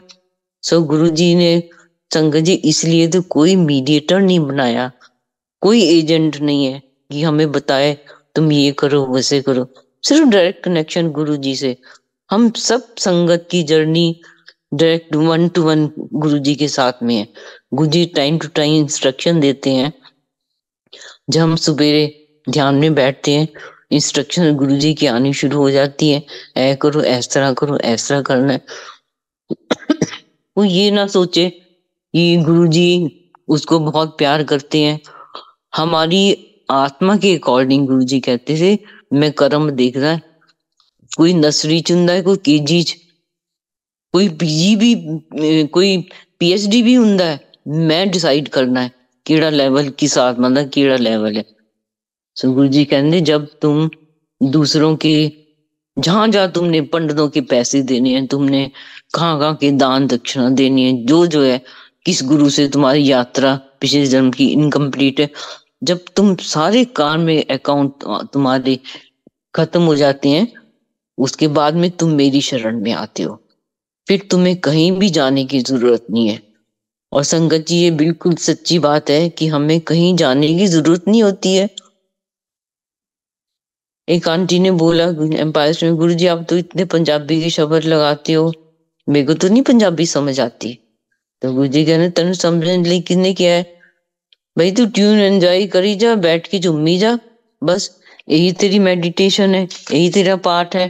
सो गुरुजी ने संगत जी इसलिए तो कोई मीडिएटर नहीं बनाया, कोई एजेंट नहीं है कि हमें बताए तुम ये करो वैसे करो, सिर्फ डायरेक्ट कनेक्शन गुरु जी से। हम सब संगत की जर्नी डायरेक्ट 1 to 1 गुरु जी के साथ में है। गुरु जी टाइम टू टाइम इंस्ट्रक्शन देते हैं। जब हम सुबेरे ध्यान में बैठते हैं, इंस्ट्रक्शन गुरु जी की आनी शुरू हो जाती है, ऐ करो, इस तरह करो, इस तरह करना है। वो ये ना सोचे कि गुरु जी उसको बहुत प्यार करते हैं। हमारी आत्मा के अकॉर्डिंग गुरु जी कहते थे मैं कर्म देख रहा है, कोई नर्सरी चुनता है, कोई केजी, कोई पीजी भी, कोई पीएचडी भी हुंदा है। मैं डिसाइड करना है केड़ा लेवल की साथ, मतलब केड़ा लेवल है। सो गुरु जी कहते जब तुम दूसरों के, जहां जहां तुमने पंडितों के पैसे देने हैं, तुमने कहाँ कहाँ के दान दक्षिणा देनी है, जो जो है, किस गुरु से तुम्हारी यात्रा पिछले जन्म की इनकम्प्लीट है, जब तुम सारे काम में अकाउंट तुम्हारे खत्म हो जाते हैं, उसके बाद में तुम मेरी शरण में आते हो, फिर तुम्हें कहीं भी जाने की जरूरत नहीं है। और संगत जी, ये बिल्कुल सच्ची बात है कि हमें कहीं जाने की जरूरत नहीं होती है। एक आंटी ने बोला एम्पायर में, गुरु जी आप तो इतने पंजाबी के शब्द लगाते हो, मेरे को तो नहीं पंजाबी समझ आती। तो गुरु जी कहने तेन समझने लिए किसने किया है, भाई तू ट्यून एंजॉय करी जा, बैठ के झूमी जा, बस यही तेरी मेडिटेशन है, यही तेरा पाठ है।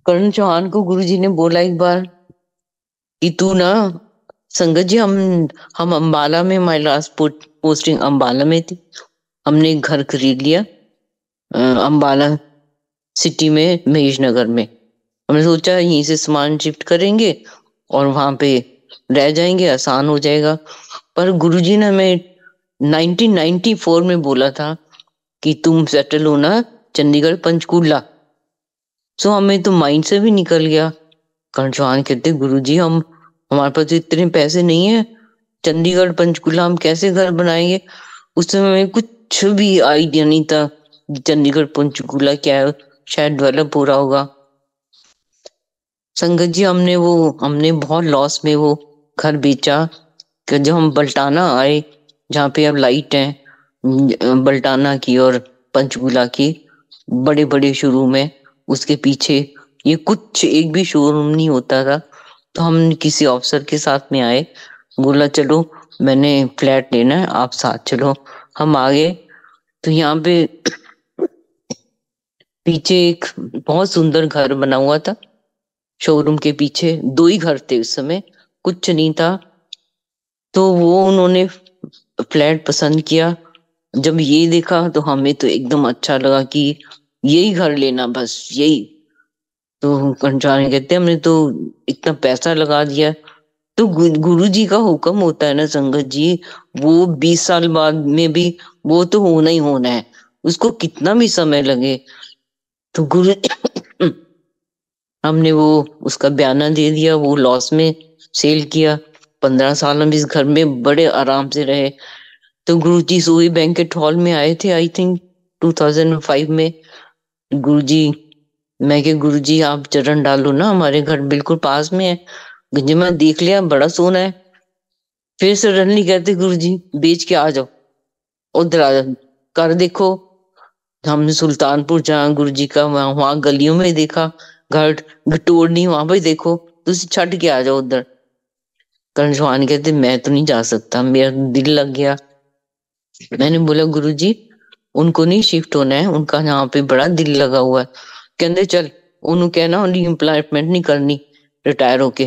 करण चौहान को गुरु जी ने बोला एक बार कि तू ना, संगत जी हम अंबाला में, हमारी लास्ट पोस्टिंग अंबाला में थी, हमने एक घर खरीद लिया अंबाला सिटी में, महेश नगर में। हमने सोचा यहीं से सामान शिफ्ट करेंगे और वहां पे रह जाएंगे, आसान हो जाएगा। पर गुरुजी ने हमें 1994 में बोला था कि तुम सेटल होना चंडीगढ़ पंचकूला। सो हमें तो माइंड से भी निकल गया। करण चौहान कहते गुरुजी हमारे पास तो इतने पैसे नहीं है, चंडीगढ़ पंचकूला हम कैसे घर बनाएंगे। उस समय हमें कुछ भी आइडिया नहीं था चंडीगढ़ पंचकूला क्या है, शायद डेवलप हो रहा होगा। संगत जी हमने बहुत लॉस में वो घर बेचा कि जब हम बल्टाना आए, जहाँ पे अब लाइट है, बल्टाना की और पंचकूला की बड़े बड़े शोरूम है, उसके पीछे ये कुछ एक भी शोरूम नहीं होता था। तो हम किसी ऑफिसर के साथ में आए, बोला चलो मैंने फ्लैट लेना है, आप साथ चलो। हम आ गए तो यहाँ पे पीछे एक बहुत सुंदर घर बना हुआ था, शोरूम के पीछे दो ही घर थे उस समय, कुछ नहीं था। तो वो उन्होंने फ्लैट पसंद किया। जब ये देखा तो हमें तो एकदम अच्छा लगा कि यही घर लेना, बस यही। तो कंचाने कहते हमने तो इतना पैसा लगा दिया। तो गुरु जी का हुक्म होता है ना संगत जी, वो 20 साल बाद में भी वो तो होना ही होना है, उसको कितना भी समय लगे। तो गुरु हमने वो उसका बयाना दे दिया, वो लॉस में सेल किया। 15 साल हम इस घर में बड़े आराम से रहे। तो गुरुजी सोई बैंकेट हॉल में आए थे, आई थिंक 2005 में। गुरुजी, मैं के गुरुजी आप चरण डालो ना, हमारे घर बिल्कुल पास में है। गुरुजी मैं देख लिया, बड़ा सोना है। फिर सडनली कहते गुरुजी बेच के आ जाओ, उधर आ जाओ, कर देखो। हमने सुल्तानपुर जहाँ गुरु जी का वहां गलियों में देखा घर, गटोर नहीं, वहां पर देखो, तुम छट के आ जाओ उधर। करण चौहान कहते मैं तो नहीं जा सकता, मेरा दिल लग गया। मैंने बोला गुरुजी उनको नहीं शिफ्ट होना है, उनका यहाँ पे बड़ा दिल लगा हुआ है। कहते चल उन्होंने कहना एम्प्लॉयमेंट नहीं करनी, रिटायर होके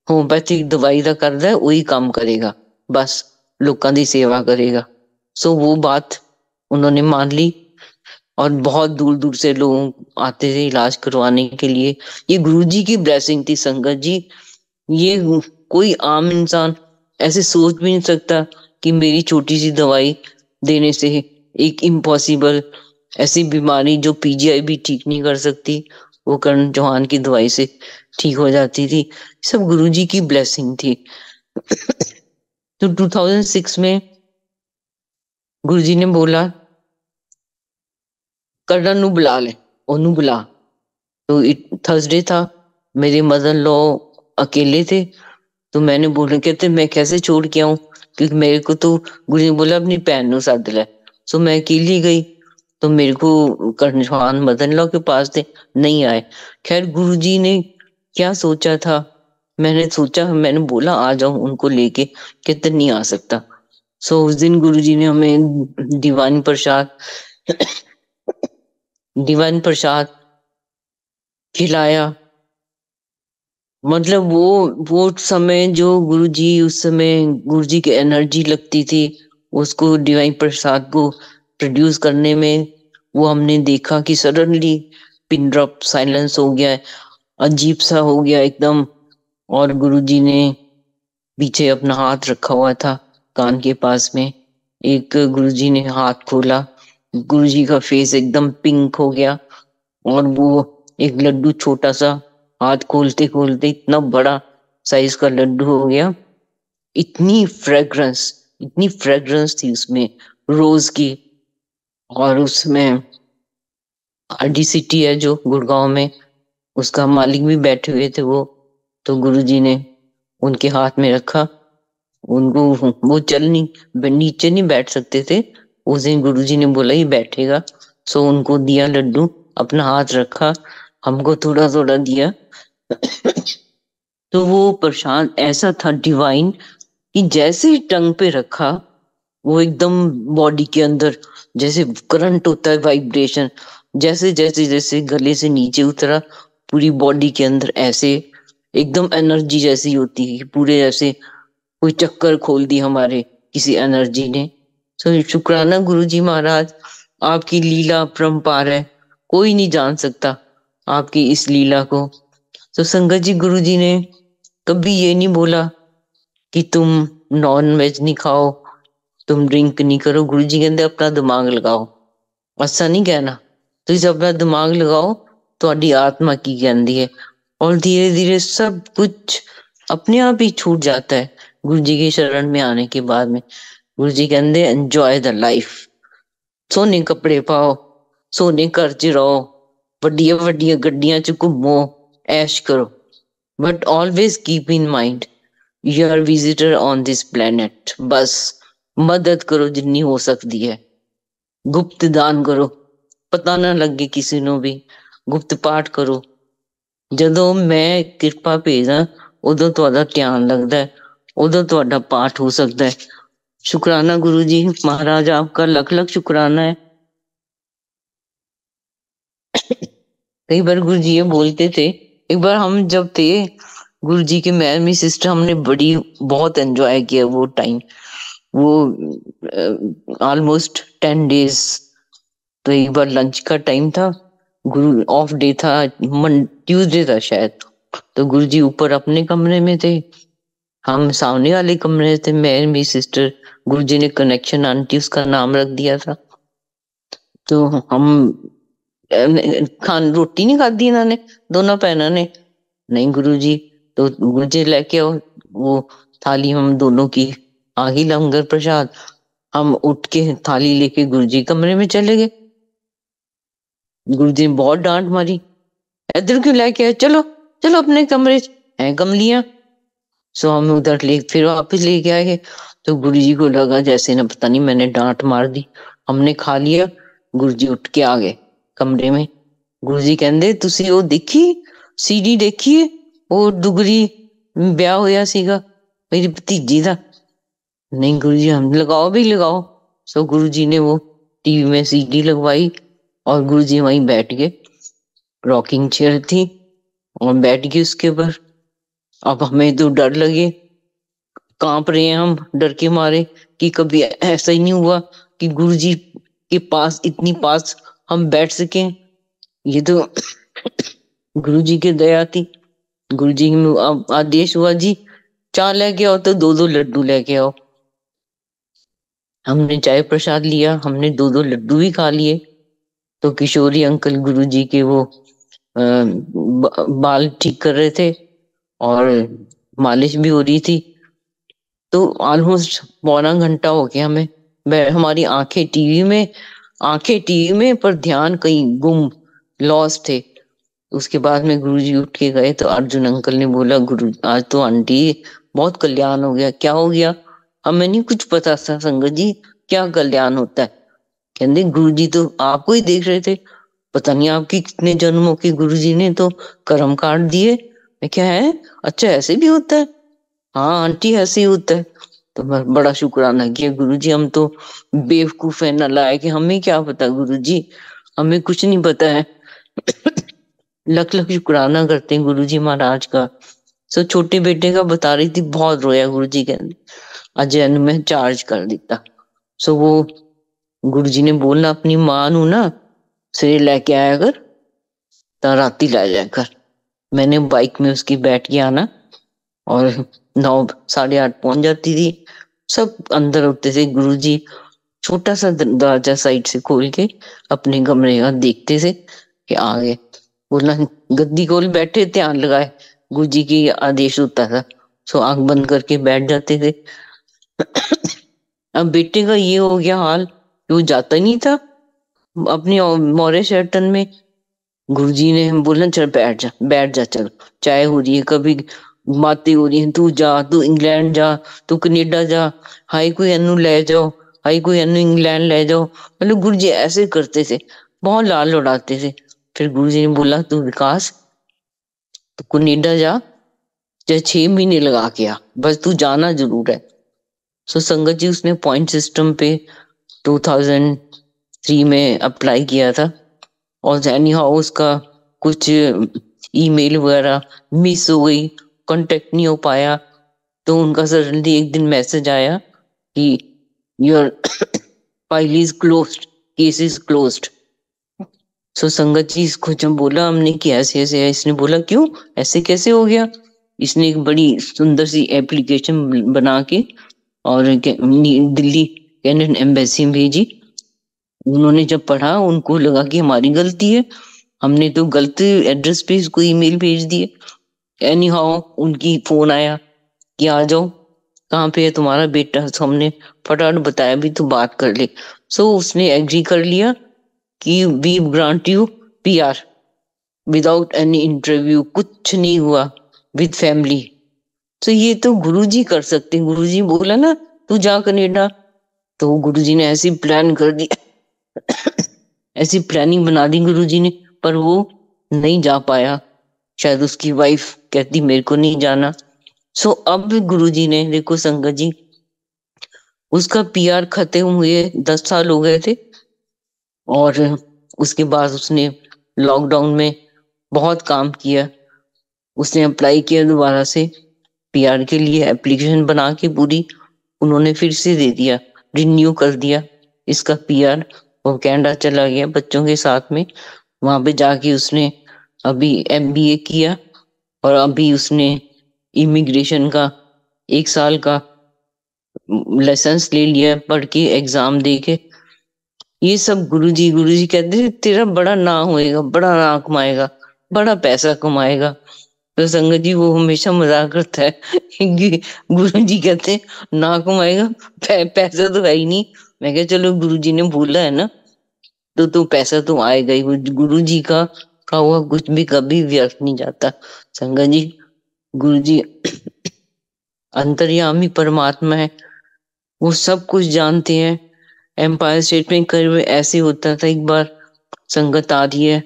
होम्योपैथिक दवाई का करदा है, वही काम करेगा, बस लोगों की सेवा करेगा। सो वो बात उन्होंने मान ली और बहुत दूर दूर से लोग आते थे इलाज करवाने के लिए। ये गुरुजी की ब्लेसिंग थी संगत जी। ये कोई आम इंसान ऐसे सोच भी नहीं सकता कि मेरी छोटी सी दवाई देने से एक इम्पॉसिबल ऐसी बीमारी जो पीजीआई भी ठीक नहीं कर सकती, वो करण चौहान की दवाई से ठीक हो जाती थी। सब गुरुजी की ब्लेसिंग थी। तो 2006 में गुरुजी ने बोला करण नु बुला ले, ओनू बुला। तो थर्सडे था, मेरे मदर लॉ अकेले थे। तो मैंने बोला कहते मैं कैसे छोड़ के आऊं, क्योंकि मेरे को तो गुरु ने बोला अपनी बहन नु सद ले। सो मैं अकेली गई, तो मेरे को करण चौहान मदन लॉ के पास थे, नहीं आए। खैर गुरुजी ने क्या सोचा था, मैंने सोचा, मैंने बोला आ जाओ उनको लेके, कहते नहीं आ सकता। सो उस दिन गुरुजी ने हमें दीवान प्रसाद, दीवान प्रसाद खिलाया मतलब वो समय जो गुरुजी, उस समय गुरुजी की एनर्जी लगती थी उसको डिवाइन प्रसाद को प्रोड्यूस करने में, वो हमने देखा कि सडनली पिन ड्रॉप साइलेंस हो गया है, अजीब सा हो गया एकदम। और गुरुजी ने पीछे अपना हाथ रखा हुआ था कान के पास में। एक गुरुजी ने हाथ खोला, गुरुजी का फेस एकदम पिंक हो गया, और वो एक लड्डू छोटा सा, हाथ खोलते खोलते इतना बड़ा साइज का लड्डू हो गया। इतनी फ्रेग्रेंस, इतनी फ्रेग्रेंस थी उसमें रोज की। और उसमें आरडी सिटी है जो गुड़गांव में, उसका मालिक भी बैठे हुए थे वो। तो गुरुजी ने उनके हाथ में रखा, उनको वो चल नहीं, नीचे नहीं बैठ सकते थे उस दिन। गुरुजी ने बोला ये बैठेगा, सो उनको दिया लड्डू, अपना हाथ रखा, हमको थोड़ा थोड़ा दिया। तो वो प्रशांत ऐसा था डिवाइन कि जैसे ही टंग पे रखा, वो एकदम बॉडी के अंदर जैसे करंट होता है, वाइब्रेशन, जैसे जैसे जैसे गले से नीचे उतरा, पूरी बॉडी के अंदर ऐसे एकदम एनर्जी जैसी होती है पूरे, जैसे कोई चक्कर खोल दी हमारे किसी एनर्जी ने। सो शुक्राना गुरुजी महाराज, आपकी लीला अपरंपार है, कोई नहीं जान सकता आपकी इस लीला को। तो संगत जी, गुरुजी ने कभी ये नहीं बोला कि तुम नॉन वेज नहीं खाओ, तुम ड्रिंक नहीं करो। गुरुजी कहते अपना दिमाग लगाओ, ऐसा नहीं कहना। तो इसे अपना दिमाग लगाओ, ਤੁਹਾਡੀ आत्मा की कहती है। और धीरे धीरे सब कुछ अपने आप ही छूट जाता है गुरु जी के शरण में आने के बाद में। गुरु जी कहते एंजॉय द लाइफ, सोने कपड़े पाओ, सोने घर च रहो, वड्डिया वड्डिया गड्डियां च घूमो, ऐश करो, but always keep in mind you are visitor on this planet. बस मदद करो जितनी हो सकती है, गुप्त दान करो, पता ना लगे किसी ਨੂੰ भी, गुप्त पाठ करो। ਜਦੋਂ ਮੈਂ ਕਿਰਪਾ ਭੇਜਾਂ ਉਦੋਂ ਤੁਹਾਡਾ ਧਿਆਨ लगता है, उदो ਤੁਹਾਡਾ पाठ हो सकता है। शुक्राना गुरु जी महाराज, आपका लख लख शुक्राना है। कई बार गुरु जी ये बोलते थे, एक बार हम जब थे गुरु जी के, मैं मेरी सिस्टर, हमने बड़ी बहुत एंजॉय किया वो टाइम, वो ऑलमोस्ट 10 days। तो एक बार लंच का टाइम था, गुरु ऑफ डे था, ट्यूसडे था शायद। तो गुरु जी ऊपर अपने कमरे में थे, हम सामने वाले कमरे में थे, मैं मेरी सिस्टर। गुरु जी ने कनेक्शन आंटी उसका नाम रख दिया था। तो हम खान रोटी नहीं खाधी इन्होंने, दोनों बहनों ने, नहीं गुरु जी। तो गुरु जी लेके आओ वो थाली, हम दोनों की आ गई लंगर प्रसाद। हम उठ के थाली लेके गुरु जी कमरे में चले गए। गुरु जी ने बहुत डांट मारी, इधर क्यों लेके आए, चलो चलो अपने कमरे है कमलियां। सो हम उधर ले फिर वापस लेके आए। तो गुरु जी को लगा जैसे ना पता नहीं मैंने डांट मार दी। हमने खा लिया, गुरु जी उठ के आ गए कमरे में। गुरु जी कहते तुसी वो देखी सीडी देखी वो डुगरी ब्याह होया सीगा मेरी भतीजी दा। नहीं गुरु जी, हम लगाओ भी लगाओ। सो गुरु जी ने वो टीवी में सीडी लगवाई और गुरु जी वहीं बैठ गए, रॉकिंग चेयर थी और बैठ गए उसके ऊपर। अब हमें तो डर लगे, कांप रहे हैं हम डर के मारे कि कभी ऐसा ही नहीं हुआ कि गुरु जी के पास इतनी पास हम बैठ सके। ये तो गुरु जी की दया थी। गुरु जी आदेश हुआ जी चाय लेके आओ तो दो दो लड्डू लेके आओ। हमने चाय प्रसाद लिया, हमने दो दो लड्डू भी खा लिए। तो किशोरी अंकल गुरु जी के वो बाल ठीक कर रहे थे और मालिश भी हो रही थी। तो ऑलमोस्ट पौना घंटा हो गया हमें, हमारी आंखें टीवी में पर ध्यान कहीं गुम, लॉस थे। उसके बाद में गुरुजी उठ के गए तो अर्जुन अंकल ने बोला गुरु आज तो आंटी बहुत कल्याण हो गया। क्या हो गया? हमें नहीं कुछ पता था संगत जी, क्या कल्याण होता है। कहते गुरुजी तो आपको ही देख रहे थे, पता नहीं आपकी कितने जन्मों के गुरुजी ने तो कर्म काट दिए। मैं क्या है, अच्छा ऐसे भी होता है? हाँ आंटी ऐसे ही होता है। तो मैं बड़ा शुक्राना किया गुरुजी, हम तो बेवकूफ है नालायक, हमें क्या पता गुरुजी, हमें कुछ नहीं पता है। लख लख शुक्राना करते हैं गुरु जी महाराज का सो छोटे बेटे का बता रही थी, बहुत रोया। गुरुजी कहते अजय ने मैं चार्ज कर दिता। सो वो गुरुजी ने बोला अपनी मां नू ना सवेरे लेके आया कर, ता राती लै जाया कर। मैंने बाइक में उसकी बैठ के आना और 9, 8:30 पहुंच जाती थी। सब अंदर होते थे। गुरुजी छोटा सा दरवाजा साइड से खोल के अपने कमरे का देखते थे कि आ गए। बोलना गद्दी खोल बैठे, ध्यान लगाए, गुरुजी की आदेश होता था। सो आंख बंद करके बैठ जाते थे। अब बेटे का ये हो गया हाल कि वो जाता नहीं था अपनी मौर्य शैटन में। गुरुजी ने बोला चल बैठ जा, बैठ जा, चल चाय हो रही है, कभी बातें हो रही हैं, तू जा, तू इंग्लैंड जा, तू कनेडा जा, हाई कोई एनू ले जाओ, हाई कोई एनू इंग्लैंड ले जाओ। मतलब गुरुजी ऐसे करते थे, बहुत लाल उड़ाते थे। फिर गुरुजी ने बोला तू विकास, तू कनेडा जा, चाहे 6 महीने लगा के आ, बस तू जाना जरूर है। सो संगत जी उसने पॉइंट सिस्टम पे 2003 में अप्लाई किया था। और एनी हाउ उसका कुछ ईमेल वगैरह मिस हो गई, कांटेक्ट नहीं हो पाया। तो उनका सडनली एक दिन मैसेज आया कि your file is closed, case is closed. So Sangat ji इसको जब बोला हमने कि ऐसे ऐसे है, इसने बोला क्यों, ऐसे कैसे हो गया। इसने एक बड़ी सुंदर सी एप्लीकेशन बना के और दिल्ली कैनेडियन एम्बेसी में भेजी। उन्होंने जब पढ़ा उनको लगा कि हमारी गलती है, हमने तो गलत एड्रेस पे इसको ईमेल भेज दिए। एनी हाउ उनकी फोन आया कि आ जाओ, कहाँ पे है तुम्हारा बेटा। तो हमने फटाफट बताया भी तो बात कर ले। सो उसने एग्री कर लिया कि we grant you PR without any interview. कुछ नहीं हुआ, विद फैमिली। तो ये तो गुरुजी कर सकते हैं। गुरुजी बोला ना तू जा कनेडा, तो गुरुजी ने ऐसी प्लान कर दी, ऐसी प्लानिंग बना दी गुरुजी ने। पर वो नहीं जा पाया, शायद उसकी वाइफ कहती मेरे को नहीं जाना। सो अब गुरुजी ने देखो संगत जी, उसका पीआर खत्म हुए 10 साल हो गए थे। और उसके बाद उसने लॉकडाउन में बहुत काम किया। उसने अप्लाई किया दोबारा से पीआर के लिए, एप्लीकेशन बना के पूरी, उन्होंने फिर से दे दिया, रिन्यू कर दिया इसका पीआर। वो कनाडा चला गया बच्चों के साथ में। वहां पे जाके उसने अभी एमबीए किया और अभी उसने इमिग्रेशन का 1 साल का लाइसेंस ले लिया पढ़ के, एग्जाम दे के। ये सब गुरुजी कहते थे तेरा बड़ा नाम होएगा, बड़ा नाम कमाएगा, बड़ा पैसा कमाएगा। तो संगत जी वो हमेशा मजाक करता है कि गुरुजी कहते ना कमाएगा, पैसा तो है ही नहीं। मैं कहा चलो गुरुजी ने बोला है ना, तो पैसा तो आएगा ही। गुरुजी का कहा हुआ कुछ भी कभी व्यर्थ नहीं जाता। संगत जी गुरुजी अंतर्यामी परमात्मा है, वो सब कुछ जानते हैं। एम्पायर स्टेट में करीब ऐसे होता था, एक बार संगत आ रही है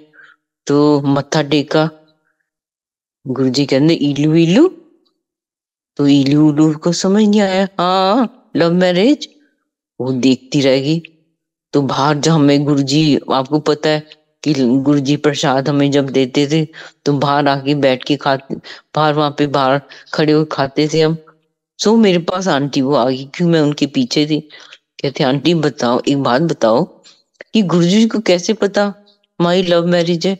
तो मत्था टेका, गुरुजी कहते इलू इलू। तो इलू उलू को समझ नहीं आया, हाँ लव मैरिज। वो देखती रहेगी। तो बाहर जब हमें गुरुजी, आपको पता है कि गुरुजी प्रसाद हमें जब देते थे तो बाहर आके बैठ के खाते, बाहर वहां पे बाहर खड़े हो खाते थे हम। सो मेरे पास आंटी वो आ गई, क्यों मैं उनके पीछे थी। कहते आंटी बताओ, एक बात बताओ कि गुरुजी को कैसे पता हमारी लव मैरिज है।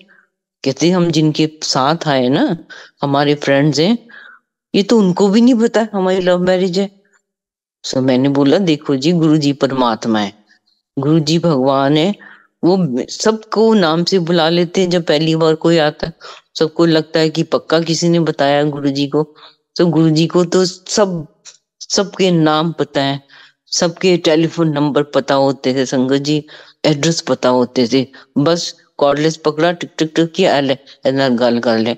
कहते हम जिनके साथ आए ना, हमारे फ्रेंड्स हैं, ये तो उनको भी नहीं पता हमारी लव मैरिज है। सो मैंने बोला देखो जी, गुरुजी परमात्मा है, गुरुजी भगवान है। वो सबको नाम से बुला लेते हैं जब पहली बार कोई आता है। सबको लगता है कि पक्का किसी ने बताया गुरुजी को। तो गुरुजी को तो सबके नाम पता है, सबके टेलीफोन नंबर पता होते थे संगत जी, एड्रेस पता होते थे। बस कॉर्डलेस पकड़ा, टिक टिक टिक किया, ले इतना गल कर ले।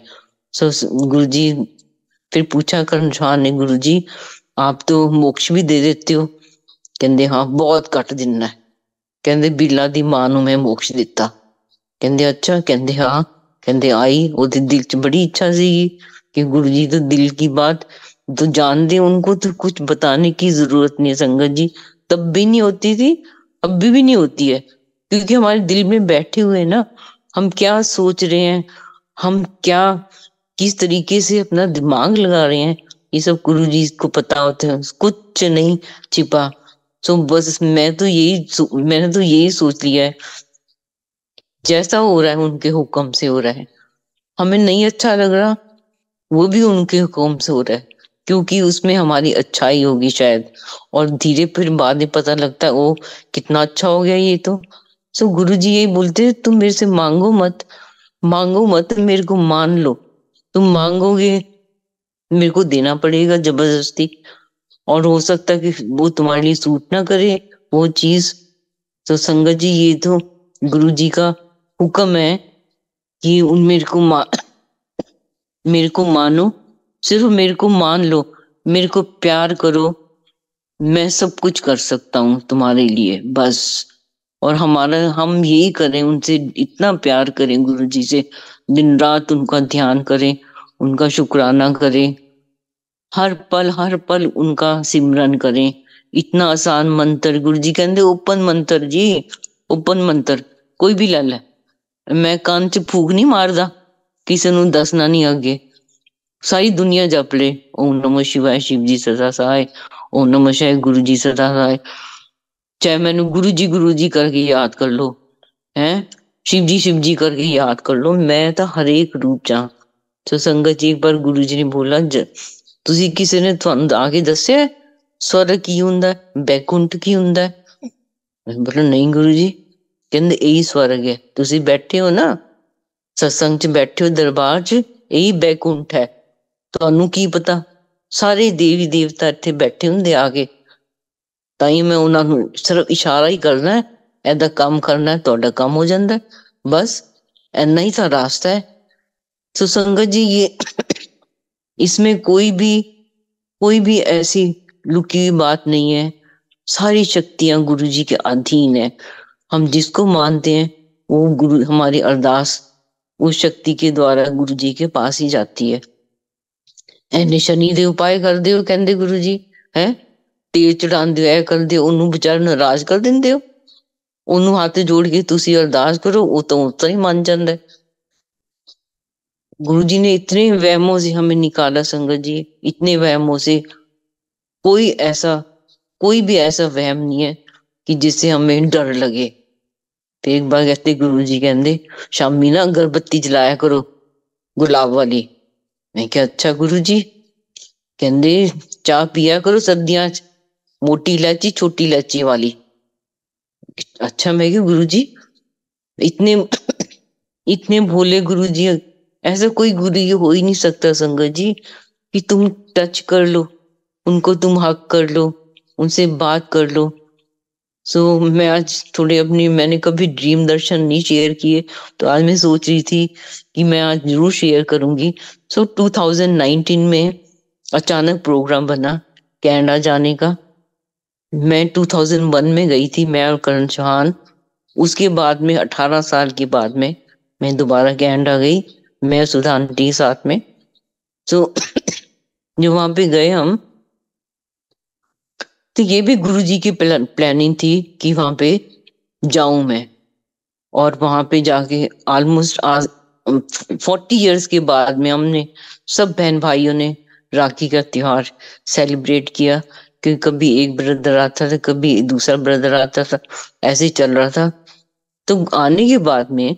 सो गुरुजी फिर पूछा करण ने, गुरुजी आप तो मोक्ष भी दे देते हो। कहते हाँ बहुत घट दिना है। कहते बिला दी मां नू मैं मोक्ष दिता। कहते अच्छा, कहते हाँ। कहते आई ओदे दिल च बड़ी इच्छा सी कि गुरु जी तो दिल की बात तो जानते, उनको तो कुछ बताने की जरूरत नहीं है संगत जी। तब भी नहीं होती थी, अब भी नहीं होती है, क्योंकि हमारे दिल में बैठे हुए ना, हम क्या सोच रहे हैं, हम क्या किस तरीके से अपना दिमाग लगा रहे हैं, ये सब गुरु जी को पता होता है, कुछ नहीं छिपा। तो बस मैंने तो यही सोच लिया है, जैसा हो रहा है उनके हुक्म से हो रहा है। हमें नहीं अच्छा लग रहा, वो भी उनके हुक्म से हो रहा है, क्योंकि उसमें हमारी अच्छाई होगी शायद। और धीरे फिर बाद में पता लगता है ओ कितना अच्छा हो गया ये तो। सो गुरु जी यही बोलते हैं, तुम मेरे से मांगो मत, मांगो मत, मेरे को मान लो। तुम मांगोगे मेरे को देना पड़ेगा जबरदस्ती, और हो सकता है कि वो तुम्हारे लिए सूट ना करे वो चीज। तो संगत जी ये तो गुरु जी का हुक्म है कि उन मेरे को मानो, सिर्फ मेरे को मान लो, मेरे को प्यार करो, मैं सब कुछ कर सकता हूँ तुम्हारे लिए बस। और हम यही करें, उनसे इतना प्यार करें गुरु जी से, दिन रात उनका ध्यान करें, उनका शुक्राना करें, हर पल उनका सिमरन करें। इतना आसान मंत्र, गुरु जी कहते ओपन मंत्र जी, ओपन मंत्र कोई भी ला ले। मैं कान च फूक नहीं मारदा, किसी ਨੂੰ ਦੱਸਣਾ नहीं ਅੱਗੇ, सारी दुनिया जप ले ओम नमः शिवाय, शिव जी सदा सहाय, ओम नमः शिवाय गुरु जी सदा सहाय। चाहे मैंने गुरु जी करके याद कर लो, हैं शिव जी करके याद कर लो, मैं तो हरेक रूप च। तो संगत जी एक बार गुरु जी ने बोला, ਤੁਸੀਂ ਕਿਸੇ ਨੇ ਤੁਹਾਨੂੰ ਆ ਕੇ ਦੱਸਿਆ ਸਵਰਗ ਕੀ ਹੁੰਦਾ, ਬੈਕੁੰਠ ਕੀ ਹੁੰਦਾ? ਮੈਂ ਬੋਲਾ ਨਹੀਂ ਗੁਰੂ ਜੀ। ਕਹਿੰਦੇ ਇਹੀ ਸਵਰਗ ਹੈ, ਤੁਸੀਂ ਬੈਠੇ ਹੋ ਨਾ ਸਤਸੰਗ ਚ, ਬੈਠੇ ਹੋ ਦਰਬਾਰ ਚ, ਇਹੀ ਬੈਕੁੰਠ ਹੈ। ਤੁਹਾਨੂੰ ਕੀ ਪਤਾ, ਸਾਰੇ ਦੇਵੀ ਦੇਵਤਾ ਇੱਥੇ ਬੈਠੇ ਹੁੰਦੇ ਆ ਕੇ, ਤਾਂ ਹੀ ਮੈਂ ਉਹਨਾਂ ਨੂੰ ਸਿਰਫ ਇਸ਼ਾਰਾ ਹੀ ਕਰਨਾ ਹੈ, ਏਦਾਂ ਕੰਮ ਕਰਨਾ ਹੈ, ਤੁਹਾਡਾ ਕੰਮ ਹੋ ਜਾਂਦਾ बस। इतना ही सा रास्ता है। तो संगत जी ये इसमें कोई भी ऐसी लुकी हुई बात नहीं है, सारी शक्तियां गुरु जी के अधीन है। हम जिसको मानते हैं वो गुरु, हमारी अरदास उस शक्ति के द्वारा गुरु जी के पास ही जाती है। ਐਨੇ ਸ਼ਨੀ ਦੇ ਉਪਾਏ ਕਰਦੇ ਹੋ, ਕਹਿੰਦੇ ਗੁਰੂ ਜੀ ਹੈ, ਤੇਲ ਚੜਾਉਂਦੇ ਹੋ, ਇਹ ਕਰਦੇ ਹੋ, ਉਹਨੂੰ ਵਿਚਾਰ ਨਾਰਾਜ਼ ਕਰ ਦਿੰਦੇ ਹੋ। ਉਹਨੂੰ ਹੱਥ ਜੋੜ ਕੇ ਤੁਸੀਂ ਅਰਦਾਸ ਕਰੋ, ਉਹ ਤਾਂ ਉਤਾਂ ਹੀ ਮੰਨ ਜਾਂਦਾ है। गुरु जी ने इतने वहमों से हमें निकाला संगत जी, इतने वहमों से। कोई भी ऐसा वहम नहीं है कि जिससे हमें डर लगे। तो एक बार कहते गुरु जी कहते शामी ना अगरबत्ती जलाया करो गुलाब वाली। मैं क्या अच्छा गुरु जी। कहते चाह पिया करो सर्दियां च, मोटी इलायची छोटी इलायची वाली। अच्छा मैं क्या गुरु जी, इतने इतने भोले गुरु जी, ऐसा कोई गुरु जी हो ही नहीं सकता संगत जी कि तुम टच कर लो उनको, तुम हक कर लो, उनसे बात कर लो। सो मैं आज थोड़े मैंने कभी ड्रीम दर्शन नहीं शेयर किए, तो आज मैं सोच रही थी कि मैं आज जरूर शेयर करूंगी। सो 2019 में अचानक प्रोग्राम बना कनाडा जाने का। मैं 2001 में गई थी, मैं और करण चौहान। उसके बाद में 18 साल के बाद में मैं दोबारा कनाडा गई, मैं सुधा आंटी के साथ में। तो जो वहां पे गए हम, तो ये भी गुरु जी की प्लानिंग थी कि वहां पे जाऊं मैं। और वहां पे जाके ऑलमोस्ट आज 40 इयर्स के बाद में हमने सब बहन भाइयों ने राखी का त्योहार सेलिब्रेट किया। कि कभी एक ब्रदर आता था, कभी दूसरा ब्रदर आता था, ऐसे ही चल रहा था। तो आने के बाद में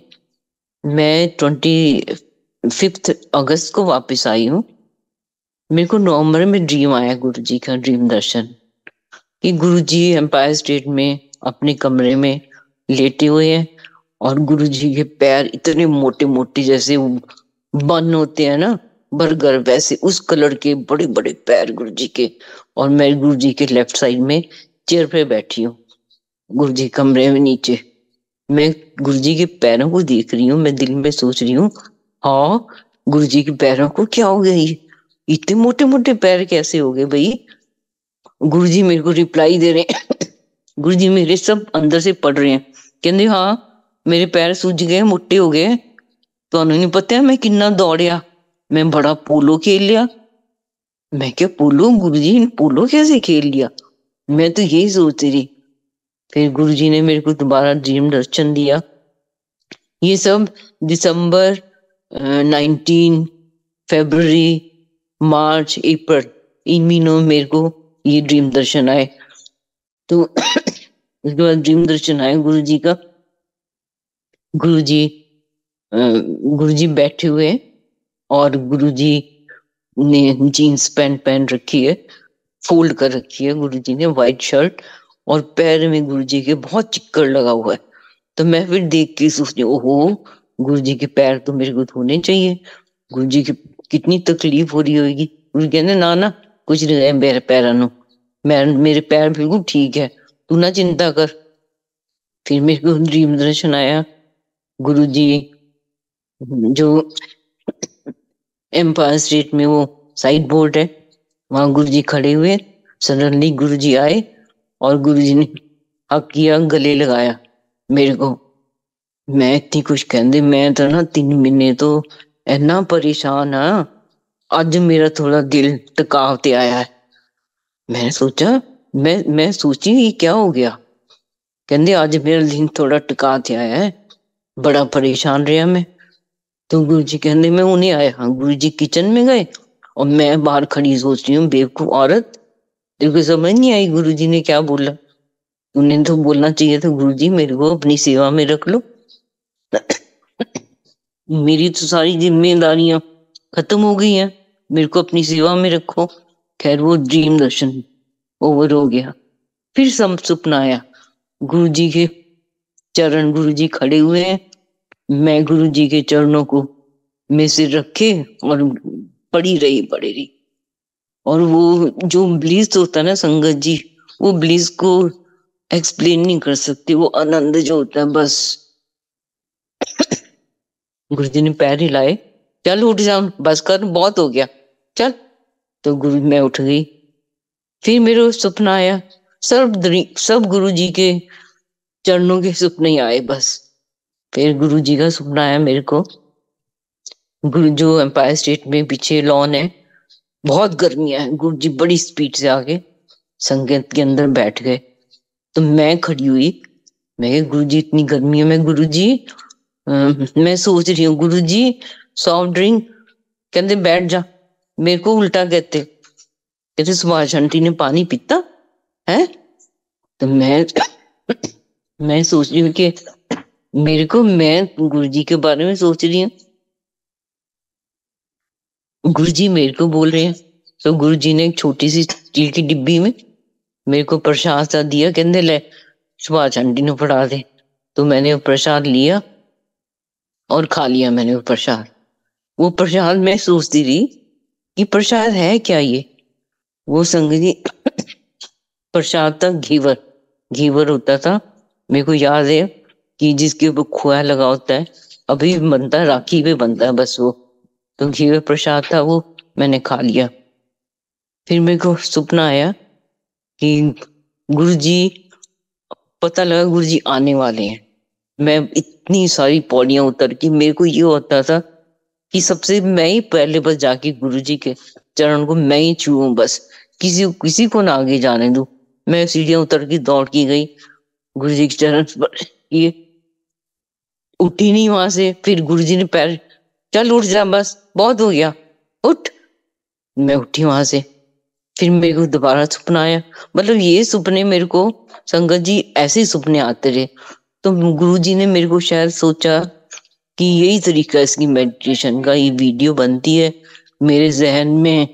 मैं 25 अगस्त को वापस आई हूँ। मेरे को नवंबर में ड्रीम आया, गुरु जी का ड्रीम दर्शन, कि गुरु जी एम्पायर स्टेट में अपने कमरे में लेटे हुए हैं, और गुरु जी के पैर इतने मोटे मोटे जैसे बन होते हैं ना बर्गर, वैसे उस कलर के बड़े बड़े पैर गुरु जी के। और मैं गुरु जी के लेफ्ट साइड में चेयर पे बैठी हूँ, गुरु जी कमरे में नीचे। मैं गुरु जी के पैरों को देख रही हूँ, मैं दिल में सोच रही हूँ हाँ गुरु जी के पैरों को क्या हो गया, ये इतने मोटे मोटे पैर कैसे हो गए भाई। गुरु जी मेरे को रिप्लाई दे रहे हैं गुरु जी मेरे सब अंदर से पढ़ रहे हैं, कहते हाँ मेरे पैर सूज गए, मोटे हो गए, ਤੁਹਾਨੂੰ नहीं पता मैं किन्ना दौड़िया, मैं बड़ा पोलो खेल लिया। मैं क्या पोलो गुरु जी, पोलो कैसे खेल लिया, मैं तो यही सोच रही। फिर गुरु जी ने मेरे को दोबारा ड्रीम दर्शन दिया। ये सब दिसंबर 19 फरवरी, मार्च, अप्रैल, इन महीनों में मेरे को ये ड्रीम दर्शन आए। तो उसके बाद ड्रीम दर्शन आया गुरु जी का। गुरु जी बैठे हुए और गुरु जी ने जीन्स पैंट पहन रखी है, फोल्ड कर रखी है गुरु जी ने, व्हाइट शर्ट, और पैर में गुरु जी के बहुत चिक्कड़ लगा हुआ है। तो मैं फिर देख के सोचती, ओहो, गुरु जी के पैर तो मेरे को धोने चाहिए। गुरु जी की कितनी तकलीफ हो रही होगी। गुरु जी कहते ना ना कुछ नहीं है मेरे पैरों नु, मेरे पैर बिल्कुल ठीक है, तू ना चिंता कर। फिर मेरे को ड्रीम दर्शन आया, गुरु जी जो एम्पायर स्टेट में वो साइड बोर्ड है, वहां गुरु जी खड़े हुए। सडनली गुरु जी आए और गुरु जी ने हक किया, गले लगाया मेरे को। मैं इतनी कुछ कहते, मैं तो ना 3 महीने तो इतना परेशान हाँ, अज मेरा थोड़ा दिल टकाव ते आया है। मैंने सोचा, मैं सोची ये क्या हो गया। कहते आज मेरा दिल थोड़ा टका ते आया है, बड़ा परेशान रहा मैं। तो गुरु जी कहते मैं उन्हें आया। हाँ, गुरु जी किचन में गए और मैं बाहर खड़ी सोच रही हूँ, बेवकूफ औरत, तेरे को समझ नहीं आई गुरु जी ने क्या बोला। उन्हें तो बोलना चाहिए था, गुरु जी मेरे को अपनी सेवा में रख लो, मेरी तो सारी जिम्मेदारियां खत्म हो गई हैं, मेरे को अपनी सेवा में रखो। खैर वो ड्रीम दर्शन ओवर हो गया। फिर सपना आया, गुरु जी के चरण, गुरु जी खड़े हुए हैं, मैं गुरु जी के चरणों को में सिर रखे और पड़ी रही। और वो जो ब्लिस होता है ना संगत जी, वो ब्लिस को एक्सप्लेन नहीं कर सकते, वो आनंद जो होता है बस। गुरु जी ने पैर हिलाए, चल उठ जा, बस कर, बहुत हो गया, चल। तो गुरु, मैं उठ गई। फिर मेरे सपना आया, सब गुरु जी के चरणों के सपने ही आए बस। फिर गुरु जी का सपना आया मेरे को, गुरु जो एम्पायर स्टेट में पीछे लॉन है, बहुत गर्मियां है, गुरु जी बड़ी स्पीड से आगे संगत के अंदर बैठ गए। तो मैं खड़ी हुई, मैं गुरु जी इतनी गर्मी है, मैं गुरु जी मैं सोच रही हूँ गुरु जी सॉफ्ट ड्रिंक, कहते बैठ जा। मेरे को उल्टा कहते सुभाष आंटी ने पानी पीता है। तो मैं सोच रही हूँ कि मेरे को, मैं गुरु जी के बारे में सोच रही हूँ, गुरु जी मेरे को बोल रहे हैं। तो गुरु जी ने एक छोटी सी स्टील की डिब्बी में मेरे को प्रसाद सा दिया, कहते ले सुभाष आंटी ने पढ़ा दे। तो मैंने वो प्रसाद लिया और खा लिया मैंने वो प्रसाद। वो प्रसाद मैं सोचती रही कि प्रसाद है क्या ये। वो संग जी प्रसाद था घीवर होता था। मेरे को याद है कि जिसके ऊपर खोया लगा होता है, अभी बनता है, राखी पे बनता है बस वो। तो घी प्रसाद था, वो मैंने खा लिया। फिर मेरे को सपना आया कि गुरु जी, पता लगा गुरु जी आने वाले हैं। मैं इतनी सारी पौड़ियां उतर की, मेरे को ये होता था कि सबसे मैं ही पहले बस जाके गुरु जी के चरण को मैं ही छूऊं, बस किसी को ना आगे जाने दूं। मैं सीढ़ियां उतर के दौड़ की गई गुरु जी के चरण पर, ये उठी नहीं वहां से। फिर गुरु जी ने पैर, चल उठ जा, बस बहुत हो गया, उठ। मैं उठी वहां से। फिर मेरे को दोबारा सपना आया, मतलब ये सपने मेरे को संगत जी ऐसे सपने आते रहे। तो गुरु जी ने मेरे को शायद सोचा कि यही तरीका है इसकी मेडिटेशन का, ये वीडियो बनती है मेरे जहन में,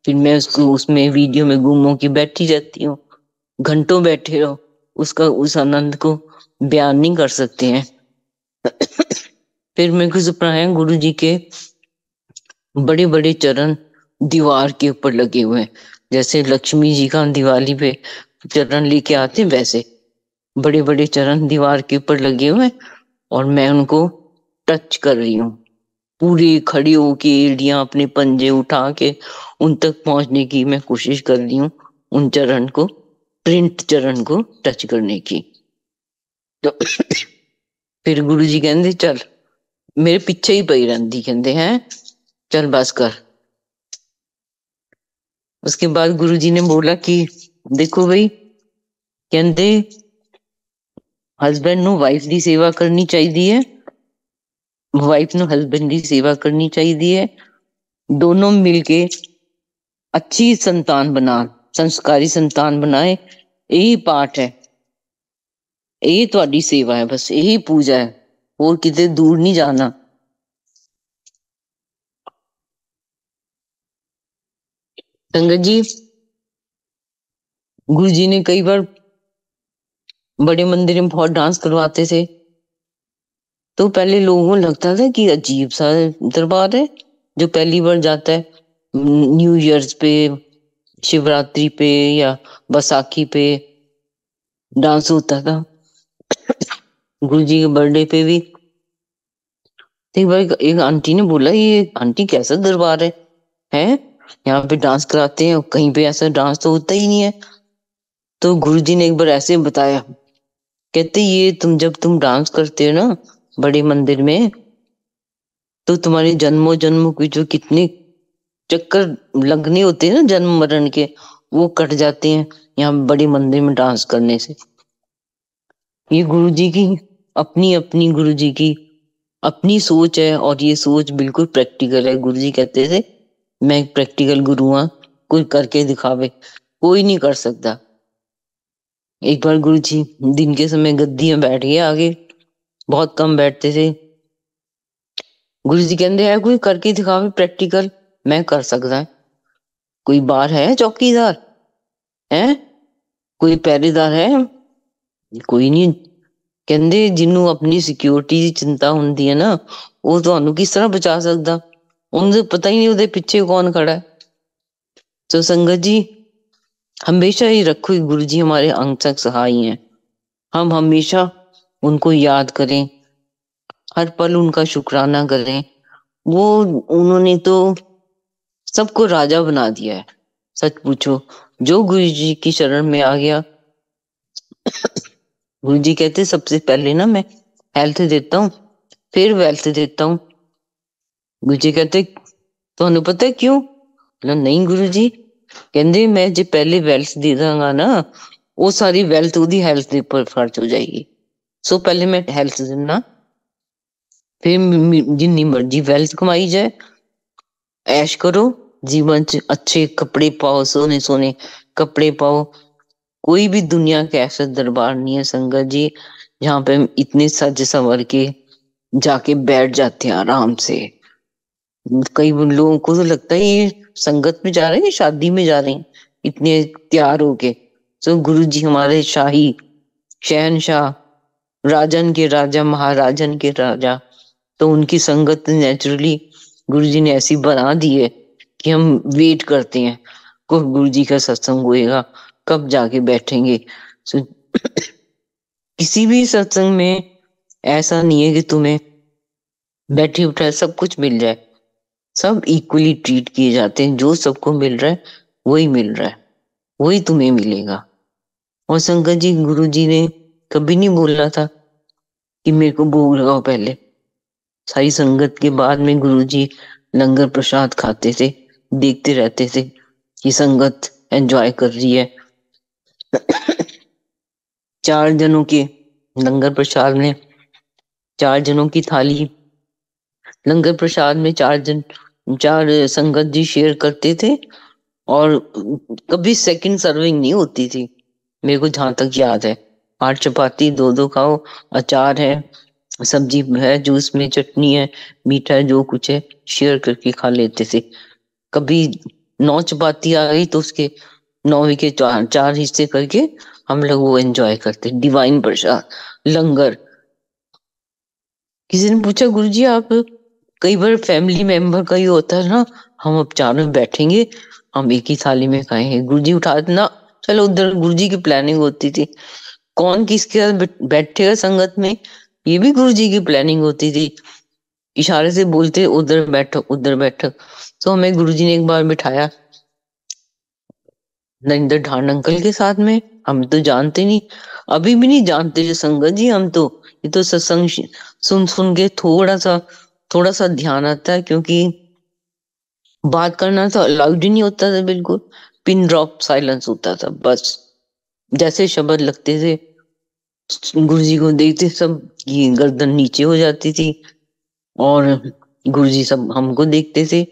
फिर मैं उसको उसमें वीडियो में गुम होके बैठी रहती हूँ, घंटों बैठे रहो, उसका उस आनंद को बयान नहीं कर सकते हैं। फिर मेरे को सपना आया, गुरु जी के बड़े बड़े चरण दीवार के ऊपर लगे हुए हैं, जैसे लक्ष्मी जी का दिवाली पे चरण लेके आते हैं, वैसे बड़े बड़े चरण दीवार के ऊपर लगे हुए हैं। और मैं उनको टच कर रही हूँ, पूरी खड़ी होके एड़ियां अपने पंजे उठा के उन तक पहुंचने की मैं कोशिश कर रही हूँ, उन चरण को, प्रिंट चरण को टच करने की। तो फिर गुरु जी कहते चल, मेरे पीछे ही पई रहती, कहते हैं चल बस कर। उसके बाद गुरु जी ने बोला कि देखो भाई, कहते हस्बैंड नु वाइफ की सेवा करनी चाहिए है, वाइफ नु हस्बैंड की सेवा करनी चाहिए है, दोनों मिलके अच्छी संतान बना, संस्कारी संतान बनाए, यही पाठ है, यही ਤੁਹਾਡੀ सेवा है, बस यही पूजा है, और किते दूर नहीं जाना। संगत जी, गुरु जी ने कई बार बड़े मंदिर में बहुत डांस करवाते थे, तो पहले लोगों को लगता था कि अजीब सा दरबार है, जो पहली बार जाता है न्यू ईयर्स पे, शिवरात्रि पे या बैसाखी पे डांस होता था। गुरु जी के बर्थडे पे भी एक बार एक आंटी ने बोला, ये आंटी कैसा दरबार है यहाँ पे डांस कराते हैं, कहीं पे ऐसा डांस तो होता ही नहीं है। तो गुरु जी ने एक बार ऐसे बताया, कहते ये जब तुम डांस करते हो ना बड़े मंदिर में, तो तुम्हारे जन्मों जन्मों की जो कितने चक्कर लगने होते हैं ना जन्म मरण के, वो कट जाते हैं यहाँ बड़े मंदिर में डांस करने से। ये गुरु जी की अपनी अपनी गुरु जी की अपनी सोच है, और ये सोच बिल्कुल प्रैक्टिकल है। गुरु जी कहते थे मैं एक प्रैक्टिकल गुरु हूं, कोई करके दिखावे कोई नहीं कर सकता। एक बार गुरु जी दिन के समय गद्दी में बैठ गए आगे, बहुत कम बैठते थे। गुरु जी कहते हैं कोई करके दिखावे प्रैक्टिकल, मैं कर सकता है। कोई बाहर है चौकीदार है, कोई पहरेदार है, कोई नहीं। कहते जिन्हों अपनी सिक्योरिटी की चिंता होती है ना, वो ਤੁਹਾਨੂੰ किस तरह बचा सकता, उन्हें तो पता ही नहीं उधर पीछे कौन खड़ा है। तो संगत जी, हमेशा ही रखो गुरु जी हमारे अंग तक सहाय हैं, हम हमेशा उनको याद करें, हर पल उनका शुक्राना करें। वो उन्होंने तो सबको राजा बना दिया है। सच पूछो, जो गुरु जी की शरण में आ गया, गुरु जी कहते सबसे पहले ना मैं हेल्थ देता हूँ, फिर वेल्थ देता हूँ। गुरु जी कहते ਤੁਹਾਨੂੰ पता है क्यों? नहीं गुरु जी, कहते मैं जो पहले वेल्थ दे दांगा ना, वो सारी वेल्थ ਉਹਦੀ हेल्थ ਦੇ ਉੱਪਰ खर्च हो जाएगी। सो पहले मैं हेल्थ देना, फिर जितनी मर्जी वेल्थ कमाई जाए, ऐश करो जीवन च, अच्छे कपड़े पाओ, सोने सोने कपड़े पाओ। कोई भी दुनिया का ऐसा दरबार नहीं है संगत जी जहाँ पे हम इतने सज संवर के जाके बैठ जाते हैं आराम से। कई लोगों को तो लगता है ये संगत में जा रहे हैं, शादी में जा रहे हैं, इतने तैयार होके। तो गुरु जी हमारे शाही शहनशाह, राजन के राजा, महाराजन के राजा, तो उनकी संगत नेचुरली गुरु जी ने ऐसी बना दी है कि हम वेट करते हैं को गुरु जी का सत्संग होएगा, कब जाके बैठेंगे। so, किसी भी सत्संग में ऐसा नहीं है कि तुम्हें बैठे उठाए सब कुछ मिल जाए, सब इक्वली ट्रीट किए जाते हैं। जो सबको मिल रहा है वही मिल रहा है, वही तुम्हें मिलेगा। और शंकर जी, गुरु जी ने कभी नहीं बोला था कि मेरे को भोग लगाओ पहले। सारी संगत के बाद में गुरु जी लंगर प्रसाद खाते थे, देखते रहते थे कि संगत एंजॉय कर रही है। 4 जनों के लंगर प्रसाद में 4 जनों की थाली, लंगर प्रसाद में 4 संगत जी शेयर करते थे, और कभी सेकंड सर्विंग नहीं होती थी मेरे को जहां तक याद है। 8 चपाती 2-2 खाओ, अचार है, सब्जी है, जूस में चटनी है, मीठा है, जो कुछ है शेयर करके खा लेते थे। कभी 9 चपाती आ गई तो उसके 9 के 4 हिस्से करके हम लोग वो एंजॉय करते। डिवाइन प्रसाद लंगर। किसी ने पूछा गुरु जी आप, कई बार फैमिली मेंबर का ही होता है ना, हम अब 4 में बैठेंगे, हम एक ही थाली में खाएंगे, गुरु जी उठा देना चलो उधर। गुरु जी की प्लानिंग होती थी कौन किसके साथ बैठेगा संगत में, ये भी गुरु जी की प्लानिंग होती थी। इशारे से बोलते उधर बैठो उधर बैठो। तो हमें गुरु जी ने एक बार बिठाया नरेंद्र ढांड अंकल के साथ में, हम तो जानते नहीं, अभी भी नहीं जानते जो संगत जी हम तो, ये तो सत्संग सुन सुन के थोड़ा सा ध्यान आता है, क्योंकि बात करना तो अलाउड ही नहीं होता था, बिल्कुल पिन ड्रॉप साइलेंस होता था। बस जैसे शब्द लगते थे गुरु जी को देखते सब की गर्दन नीचे हो जाती थी, और गुरु जी सब हमको देखते थे,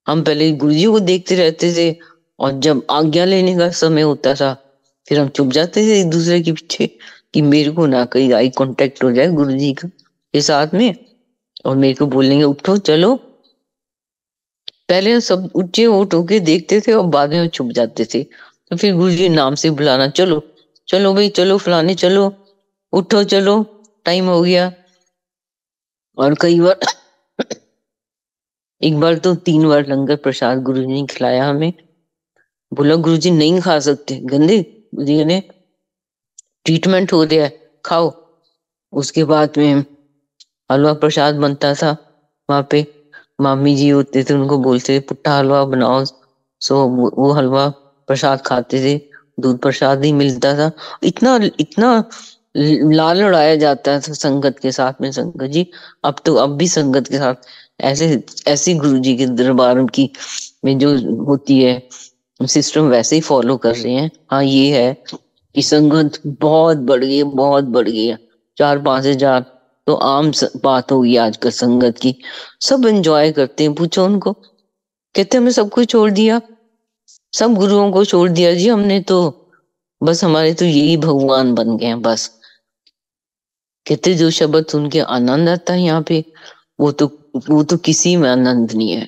हम पहले गुरुजी को देखते रहते थे, और जब आज्ञा लेने का समय होता था फिर हम चुप जाते थे एक दूसरे के पीछे कि मेरे को ना कहीं आई कांटेक्ट हो जाए गुरुजी का के साथ में, और मेरे को बोलेंगे उठो चलो। पहले सब ऊंचे उठ के देखते थे और बाद में छुप जाते थे। तो फिर गुरुजी नाम से बुलाना, चलो चलो भाई चलो फलाने चलो, उठो चलो टाइम हो गया। और कई बार एक बार तो 3 बार लंगर प्रसाद गुरुजी ने खिलाया हमें। बोला गुरुजी नहीं खा सकते, गंदे गुरुजी ने ट्रीटमेंट हो गया है, खाओ। उसके बाद में हलवा प्रसाद बनता था वहां पे, मामी जी होते थे उनको बोलते थे पुट्ठा हलवा बनाओ, सो वो हलवा प्रसाद खाते थे। दूध प्रसाद ही मिलता था। इतना इतना लाल उड़ाया जाता था संगत के साथ में संगत जी। अब तो अब भी संगत के साथ ऐसे ऐसी गुरु जी के दरबार की में जो होती है सिस्टम वैसे ही फॉलो कर रहे हैं। हाँ ये है कि संगत बहुत बढ़ गई है, बहुत बढ़ गई है। 4-5 हजार तो आम बात हो गई आजकल संगत की। सब एंजॉय करते हैं, पूछो उनको, कहते हमने सब कुछ छोड़ दिया, सब गुरुओं को छोड़ दिया जी हमने तो, बस हमारे तो यही भगवान बन गए हैं बस। कहते जो शब्द सुन के आनंद आता है यहाँ पे, वो तो वो तो किसी में आनंद नहीं है।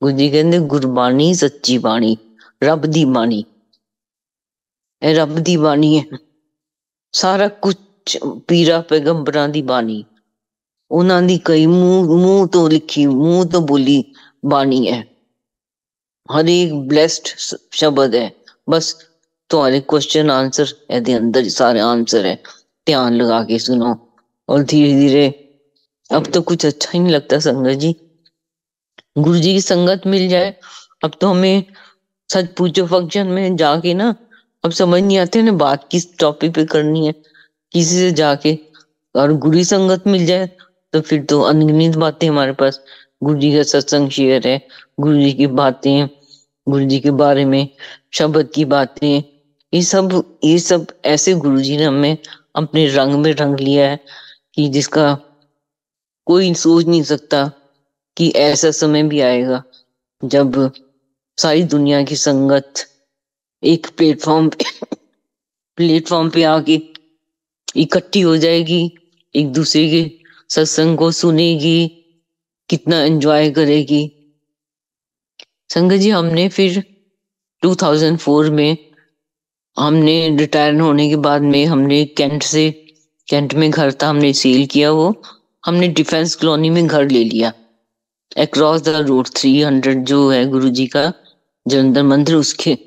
गुरु जी कहते गुरबाणी सच्ची बाणी, रब दी बाणी, रब दी बाणी है सारा कुछ। पीरा पैगंबरां दी बाणी, ਉਹਨਾਂ ਦੀ कई मुंह तो लिखी मुंह तो बोली बाणी है। हर एक ब्लेस्ड शब्द है। बस तुम्हारे क्वेश्चन आंसर ਇਹਦੇ अंदर सारे आंसर है, ध्यान लगा के सुनो। और धीरे धीरे अब तो कुछ अच्छा ही नहीं लगता संगत जी। गुरु जी की संगत मिल जाए अब तो हमें, सच पूछो फंक्शन में जाके ना अब समझ नहीं आते ना बात किस टॉपिक पे करनी है किसी से जाके। और गुरु की संगत मिल जाए तो फिर तो अनगिनत बातें हमारे पास। गुरु जी का सत्संग शेयर है, गुरु जी की बातें, गुरु जी के बारे में शब्द की बातें, ये सब ऐसे गुरु जी ने हमें अपने रंग में रंग लिया है कि जिसका कोई सोच नहीं सकता कि ऐसा समय भी आएगा जब सारी दुनिया की संगत एक प्लेटफॉर्म पे आके इकट्ठी हो जाएगी, एक दूसरे के सत्संग को सुनेगी, कितना एंजॉय करेगी। संगत जी हमने फिर 2004 में हमने रिटायर होने के बाद में हमने कैंट में घर था, हमने सेल किया वो, हमने डिफेंस कॉलोनी में घर ले लिया अक्रॉस द रोड 300 जो है गुरुजी का जलंधर मंदिर उसके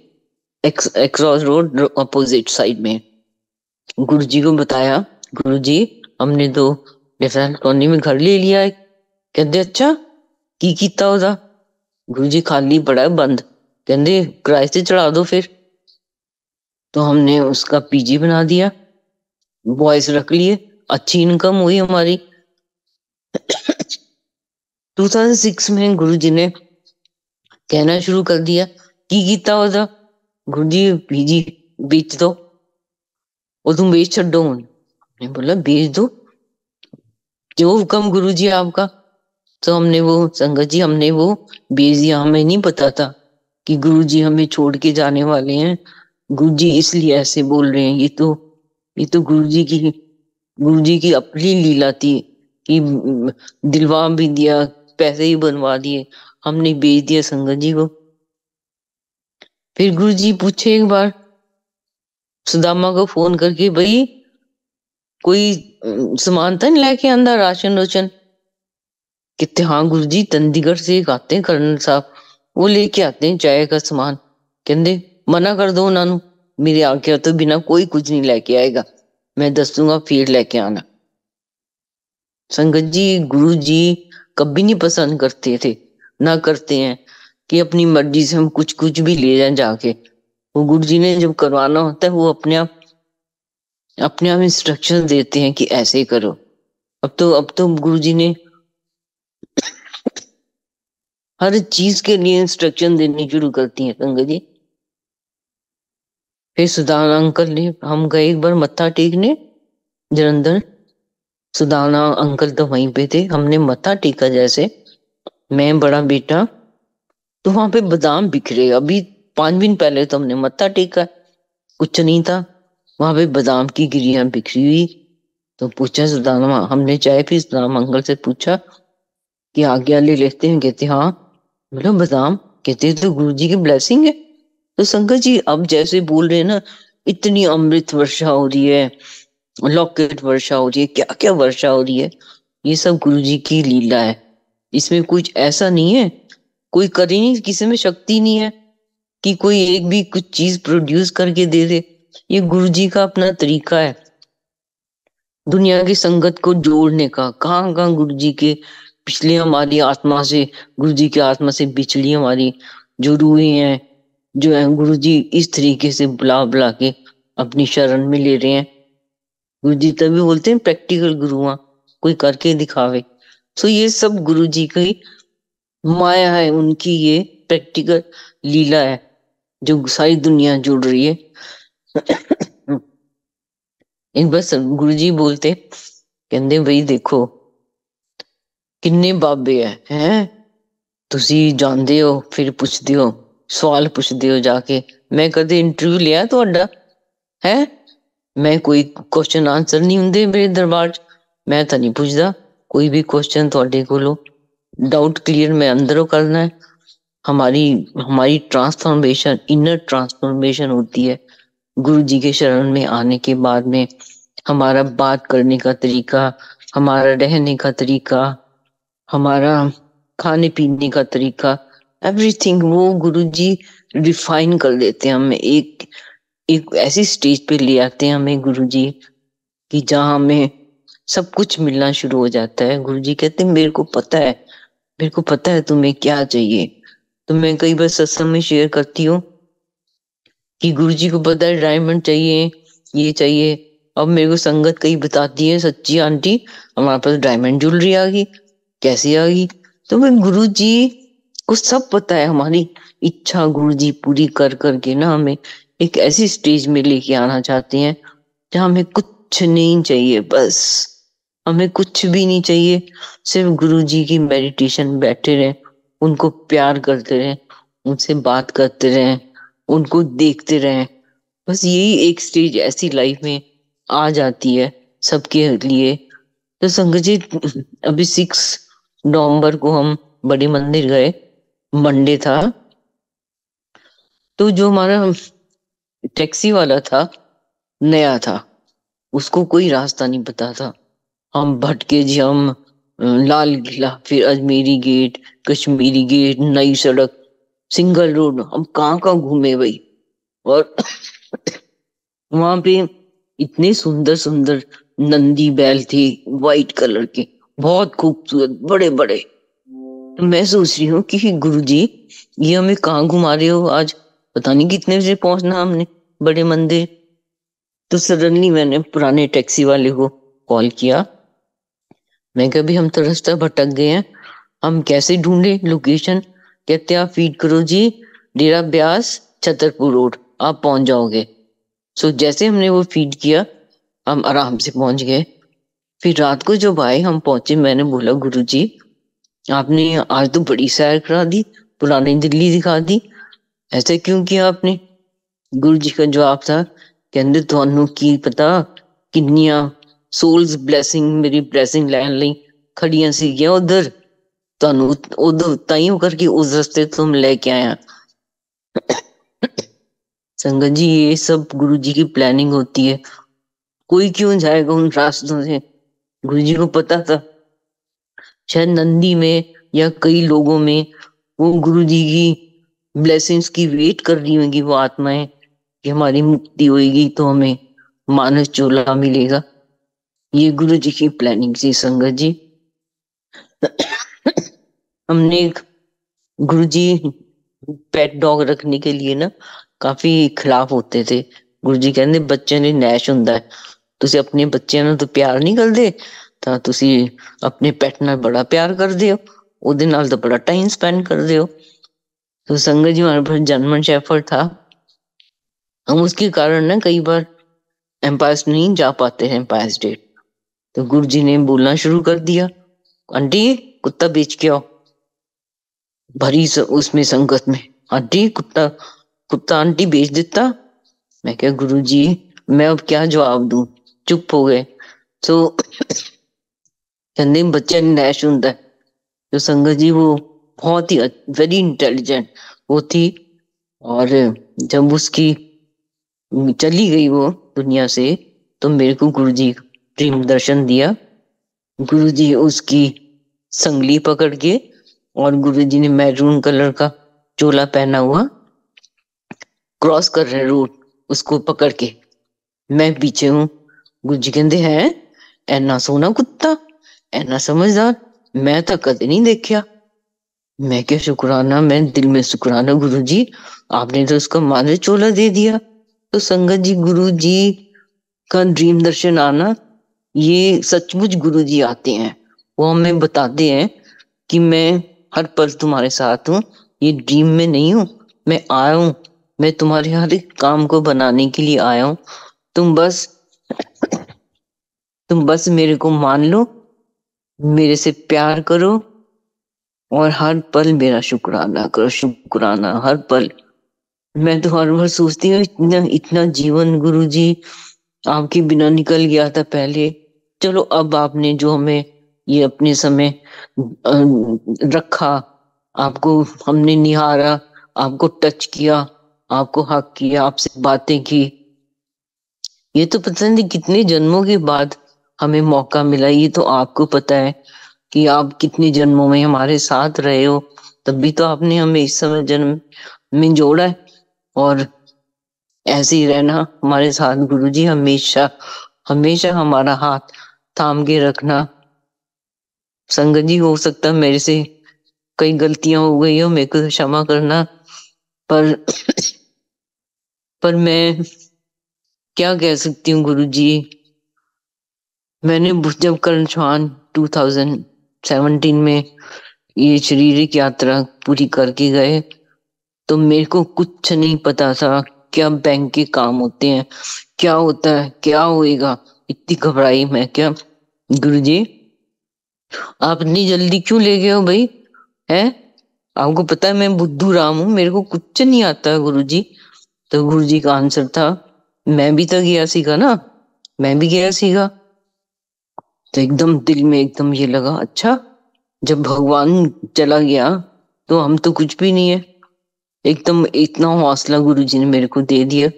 अक्रॉस रोड अपोजिट साइड में। गुरुजी को बताया गुरुजी हमने तो डिफेंस कॉलोनी में घर ले लिया है। कहते अच्छा की कीता ओदा? गुरुजी खाली पड़ा है बंद, कहते किराए से चढ़ा दो फिर। तो हमने उसका पीजी बना दिया, बॉयज रख लिए, अच्छी इनकम हुई हमारी। 2006 में गुरुजी ने कहना शुरू कर दिया की कीता ओदा? गुरुजी पीजी बेच दो, वो तुम बेच छो। हमने बोला बेच दो, जो हुक्म गुरुजी आपका। तो हमने वो संगत जी हमने वो बेच दिया। हमें नहीं पता था कि गुरुजी हमें छोड़ के जाने वाले हैं, गुरुजी इसलिए ऐसे बोल रहे हैं। ये तो गुरुजी की अपनी लीला थी कि दिलवा भी दिया, पैसे ही बनवा दिए, हमने बेच दिया संगत जी को। फिर गुरुजी पूछे एक बार सुदामा को फोन करके, भाई कोई सामान तो नहीं लेके आंदा राशन रोशन? कहते हाँ गुरुजी चंडीगढ़ से एक आते हैं कर्नल साहब, वो लेके आते हैं चाय का सामान। कहते मना कर दो उन्होंने, मेरे आज्ञा तो बिना कोई कुछ नहीं लेके आएगा, मैं दसूंगा फिर लेके आना। संगत जी गुरु जी कभी नहीं पसंद करते थे, ना करते हैं कि अपनी मर्जी से हम कुछ कुछ भी ले जाएं जाके। वो गुरु जी ने जब करवाना होता है वो अपने आप इंस्ट्रक्शन देते हैं कि ऐसे करो। अब तो गुरु जी ने हर चीज के लिए इंस्ट्रक्शन देनी शुरू करती हैं संगत जी। फिर सुदाना अंकल ने, हम गए एक बार मत्था टेकने जलंधर, सुदाना अंकल तो वहीं पे थे, हमने मत्था टेका जैसे मैं बड़ा बेटा तो वहां पे बादाम बिखरे। अभी 5 दिन पहले तो हमने मत्था टेका, कुछ नहीं था, वहां पे बादाम की गिरियां बिखरी हुई। तो पूछा सुदामा, हमने चाय पी, सुदामा अंकल से पूछा कि आज्ञा ले लेते हैं? कहते हाँ। बोलो बादाम? कहते तो गुरु जी की ब्लेसिंग है। तो शंकर जी अब जैसे बोल रहे हैं ना, इतनी अमृत वर्षा हो रही है, लॉकेट वर्षा हो रही है, क्या क्या वर्षा हो रही है, ये सब गुरु जी की लीला है। इसमें कुछ ऐसा नहीं है, कोई कर ही नहीं, किसी में शक्ति नहीं है कि कोई एक भी कुछ चीज प्रोड्यूस करके दे दे। ये गुरु जी का अपना तरीका है दुनिया की संगत को जोड़ने का। कहाँ कहाँ गुरु जी के पिछले हमारी आत्मा से, गुरु जी की आत्मा से बिछड़ी हमारी जो रूहें हैं, जो है गुरु जी इस तरीके से बुला बुला के अपनी शरण में ले रहे हैं। गुरु जी तभी बोलते हैं प्रैक्टिकल गुरुआ, कोई करके दिखावे। सो ये सब गुरु जी की माया है, उनकी ये प्रैक्टिकल लीला है जो सारी दुनिया जुड़ रही है। एक बार गुरु जी बोलते, कहते भाई देखो किन्ने बाबे हैं, ਤੁਸੀਂ ਜਾਂਦੇ ਹੋ ਫਿਰ ਪੁੱਛਦੇ ਹੋ, ਸਵਾਲ ਪੁੱਛਦੇ ਹੋ ਜਾके। मैं कदे इंटरव्यू लिया ਤੁਹਾਡਾ है? मैं कोई क्वेश्चन आंसर नहीं ਹੁੰਦੇ मेरे दरबार च, मैं तो नहीं पूछदा कोई भी क्वेश्चन ਤੁਹਾਡੇ ਕੋਲੋਂ। डाउट क्लियर मैं अंदरों करना है। हमारी हमारी ट्रांसफॉर्मेशन, इनर ट्रांसफॉर्मेशन होती है गुरु जी के शरण में आने के बाद में। हमारा बात करने का तरीका, हमारा रहने का तरीका, हमारा खाने पीने का तरीका, एवरीथिंग वो गुरुजी रिफाइन कर देते हैं हमें। एक ऐसी स्टेज पे ले आते हैं हमें गुरुजी कि जहां हमें सब कुछ मिलना शुरू हो जाता है। गुरुजी कहते हैं मेरे को पता है, मेरे को पता है तुम्हें क्या चाहिए। तो मैं कई बार सत्संग में शेयर करती हूँ कि गुरुजी को पता है डायमंड चाहिए, ये चाहिए। अब मेरे को संगत कई बताती है, सच्ची आंटी हमारे पास डायमंड ज्वेलरी आ गई, कैसी आ गई? तो मैं गुरु जी को सब पता है, हमारी इच्छा गुरु जी पूरी कर करके ना हमें एक ऐसी स्टेज में लेके आना चाहते हैं जहां हमें कुछ नहीं चाहिए, बस हमें कुछ भी नहीं चाहिए, सिर्फ गुरु जी की मेडिटेशन बैठे रहे, उनको प्यार करते रहे, उनसे बात करते रहे, उनको देखते रहे। बस यही एक स्टेज ऐसी लाइफ में आ जाती है सबके लिए। तो संगत जी अभी 6 नवंबर को हम बड़े मंदिर गए, मंडे था। तो जो हमारा टैक्सी वाला था, नया था, उसको कोई रास्ता नहीं पता था। हम भटके जी, हम लाल किला, फिर अजमेरी गेट, कश्मीरी गेट, नई सड़क, सिंगल रोड, हम कहाँ कहाँ घूमे भाई। और वहां पे इतने सुंदर सुंदर नंदी बैल थे, वाइट कलर के, बहुत खूबसूरत, बड़े बड़े। तो मैं सोच रही हूँ कि गुरु जी ये हमें कहाँ घुमा रहे हो आज, पता नहीं कितने बजे पहुंचना हमने बड़े मंदिर। तो सडनली मैंने पुराने टैक्सी वाले को कॉल किया, मैं कहा भी हम तो रास्ता भटक गए हैं, हम कैसे ढूंढे लोकेशन? कहते आप फीड करो जी, डेरा ब्यास छतरपुर रोड, आप पहुंच जाओगे। सो जैसे हमने वो फीड किया, हम आराम से पहुंच गए। फिर रात को जब आए हम पहुंचे, मैंने बोला गुरु जी आपने आज तो बड़ी सैर करा दी, पुरानी दिल्ली दिखा दी, ऐसे क्यों किया आपने? गुरु जी का जवाब था, कहते ਤੁਹਾਨੂੰ ਕੀ ਪਤਾ ਕਿੰਨੀਆਂ souls blessing मेरी blessing ਲੈਣ ਲਈ खड़ियां ਸੀਗੀਆਂ उधर, ਤੁਹਾਨੂੰ उधर ताइयों करके उस रास्ते तुम लेके आया। संगत जी ये सब गुरु जी की प्लानिंग होती है, कोई क्यों जाएगा उन रास्तों से? गुरु जी को पता था शायद नंदी में या कई लोगों में वो गुरु जी की ब्लेसिंग्स की वेट कर रही होंगी वो आत्माएं कि हमारी मुक्ति होगी तो हमें मानस चोला मिलेगा। ये गुरु जी की प्लानिंग थी संगत जी। हमने एक गुरु जी पेट डॉग रखने के लिए ना काफी खिलाफ होते थे। गुरु जी कहते बच्चे ने नैश ਹੁੰਦਾ ਹੈ, ਤੁਸੀਂ ਆਪਣੇ ਬੱਚਿਆਂ ਨੂੰ ਤਾਂ ਪਿਆਰ ਨਹੀਂ ਕਰਦੇ ਤਾਂ ਤੁਸੀਂ अपने पेट ਨਾਲ बड़ा प्यार करते हो, ਉਹਦੇ ਨਾਲ ਤਾਂ बड़ा टाइम स्पेंड करते हो। तो संगत जी हमारे पास जर्मन शेफर्ड था, हम उसके कारण ना कई बार एम्पायर नहीं जा पाते हैं, एम्पायर स्टेट। तो गुरु जी ने बोलना शुरू कर दिया, आंटी कुत्ता बेच के आओ। भरी उसमें संगत में, आंटी कुत्ता, कुत्ता आंटी बेच देता। मैं क्या गुरु जी, मैं अब क्या जवाब दूं, चुप हो गए। तो कहते बच्चा नैश होता है। तो संगत जी वो बहुत ही वेरी इंटेलिजेंट वो थी। और जब उसकी चली गई वो दुनिया से, तो मेरे को गुरुजी ड्रीम दर्शन दिया। गुरुजी उसकी संगली पकड़ के, और गुरुजी ने मैरून कलर का चोला पहना हुआ क्रॉस कर रहे रोड, उसको पकड़ के। मैं पीछे हूँ। गुरुजी कहते हैं ऐना सोना कुत्ता, ऐना समझदार मैं तो कदे नहीं देखा। मैं क्या शुक्राना, मैं दिल में शुक्राना गुरुजी, आपने तो उसका मादर चोला दे दिया। तो संगत जी गुरु जी का ड्रीम दर्शन आना, ये सचमुच गुरु जी आते हैं। वो हमें बताते हैं कि मैं हर पल तुम्हारे साथ हूँ, ये ड्रीम में नहीं हूँ, मैं आया हूँ, मैं तुम्हारे हर एक काम को बनाने के लिए आया हूँ। तुम बस तुम बस मेरे को मान लो, मेरे से प्यार करो, और हर पल मेरा शुक्राना करो, शुक्राना हर पल। मैं तो हर बार सोचती हूँ इतना इतना जीवन गुरु जी आपके बिना निकल गया था पहले। चलो अब आपने जो हमें ये अपने समय रखा, आपको हमने निहारा, आपको टच किया, आपको हक किया, आपसे बातें की, ये तो पता नहीं कितने जन्मों के बाद हमें मौका मिला। ये तो आपको पता है कि आप कितने जन्मों में हमारे साथ रहे हो, तब भी तो आपने हमें इस समय जन्म में जोड़ा है। और ऐसे ही रहना हमारे साथ गुरुजी, हमेशा हमेशा हमारा हाथ थाम के रखना। संगत जी हो सकता है मेरे से कई गलतियां हो गई हो, मेरे को क्षमा करना। पर पर मैं क्या कह सकती हूँ गुरुजी। मैंने जब कर्ण चौहान 2017 में ये शारीरिक यात्रा पूरी करके गए, तो मेरे को कुछ नहीं पता था क्या बैंक के काम होते हैं, क्या होता है, क्या होएगा। इतनी घबराई मैं। क्या गुरुजी आप इतनी जल्दी क्यों ले गए हो भाई, है? आपको पता है मैं बुद्धू राम हूं, मेरे को कुछ नहीं आता है गुरुजी। तो गुरुजी का आंसर था, मैं भी तो गया सीखा ना, मैं भी गया सीखा। तो एकदम दिल में एकदम ये लगा, अच्छा जब भगवान चला गया तो हम तो कुछ भी नहीं है। एकदम इतना हौसला गुरुजी ने मेरे को दे दिया।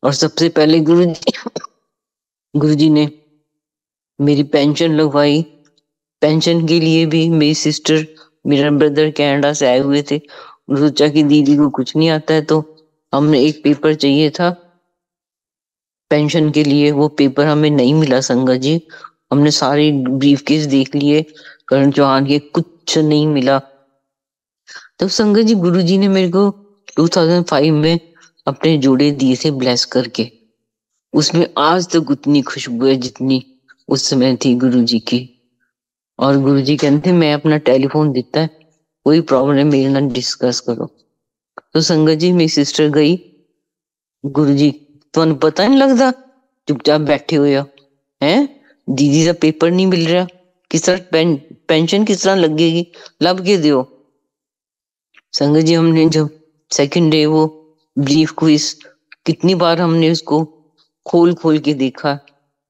और सबसे पहले गुरुजी ने मेरी पेंशन लगवाई। पेंशन के लिए भी मेरी सिस्टर, मेरा ब्रदर कनाडा से आए हुए थे। सोचा कि दीदी को कुछ नहीं आता है, तो हमने एक पेपर चाहिए था पेंशन के लिए, वो पेपर हमें नहीं मिला संगत जी। हमने सारे ब्रीफकेस देख लिए करण चौहान के, कुछ नहीं मिला। तब संगत जी गुरुजी ने मेरे को 2005 में अपने जोड़े दिए थे ब्लेस करके। उसमें आज तक उतनी खुशबू है जितनी उस समय थी गुरुजी की। और गुरुजी कहते मैं अपना टेलीफोन देता है, कोई प्रॉब्लम मेरे ना डिस्कस करो। तो संगत जी मेरी सिस्टर गई, गुरुजी तुम पता नहीं लगता, चुपचाप बैठे हुए हो, हैं? दीदी का पेपर नहीं मिल रहा, किस तरह पेंशन किस तरह लगेगी, लब के दो। संगत जी हमने जब सेकंड डे वो ब्रीफ क्विज, कितनी बार हमने उसको खोल खोल के देखा।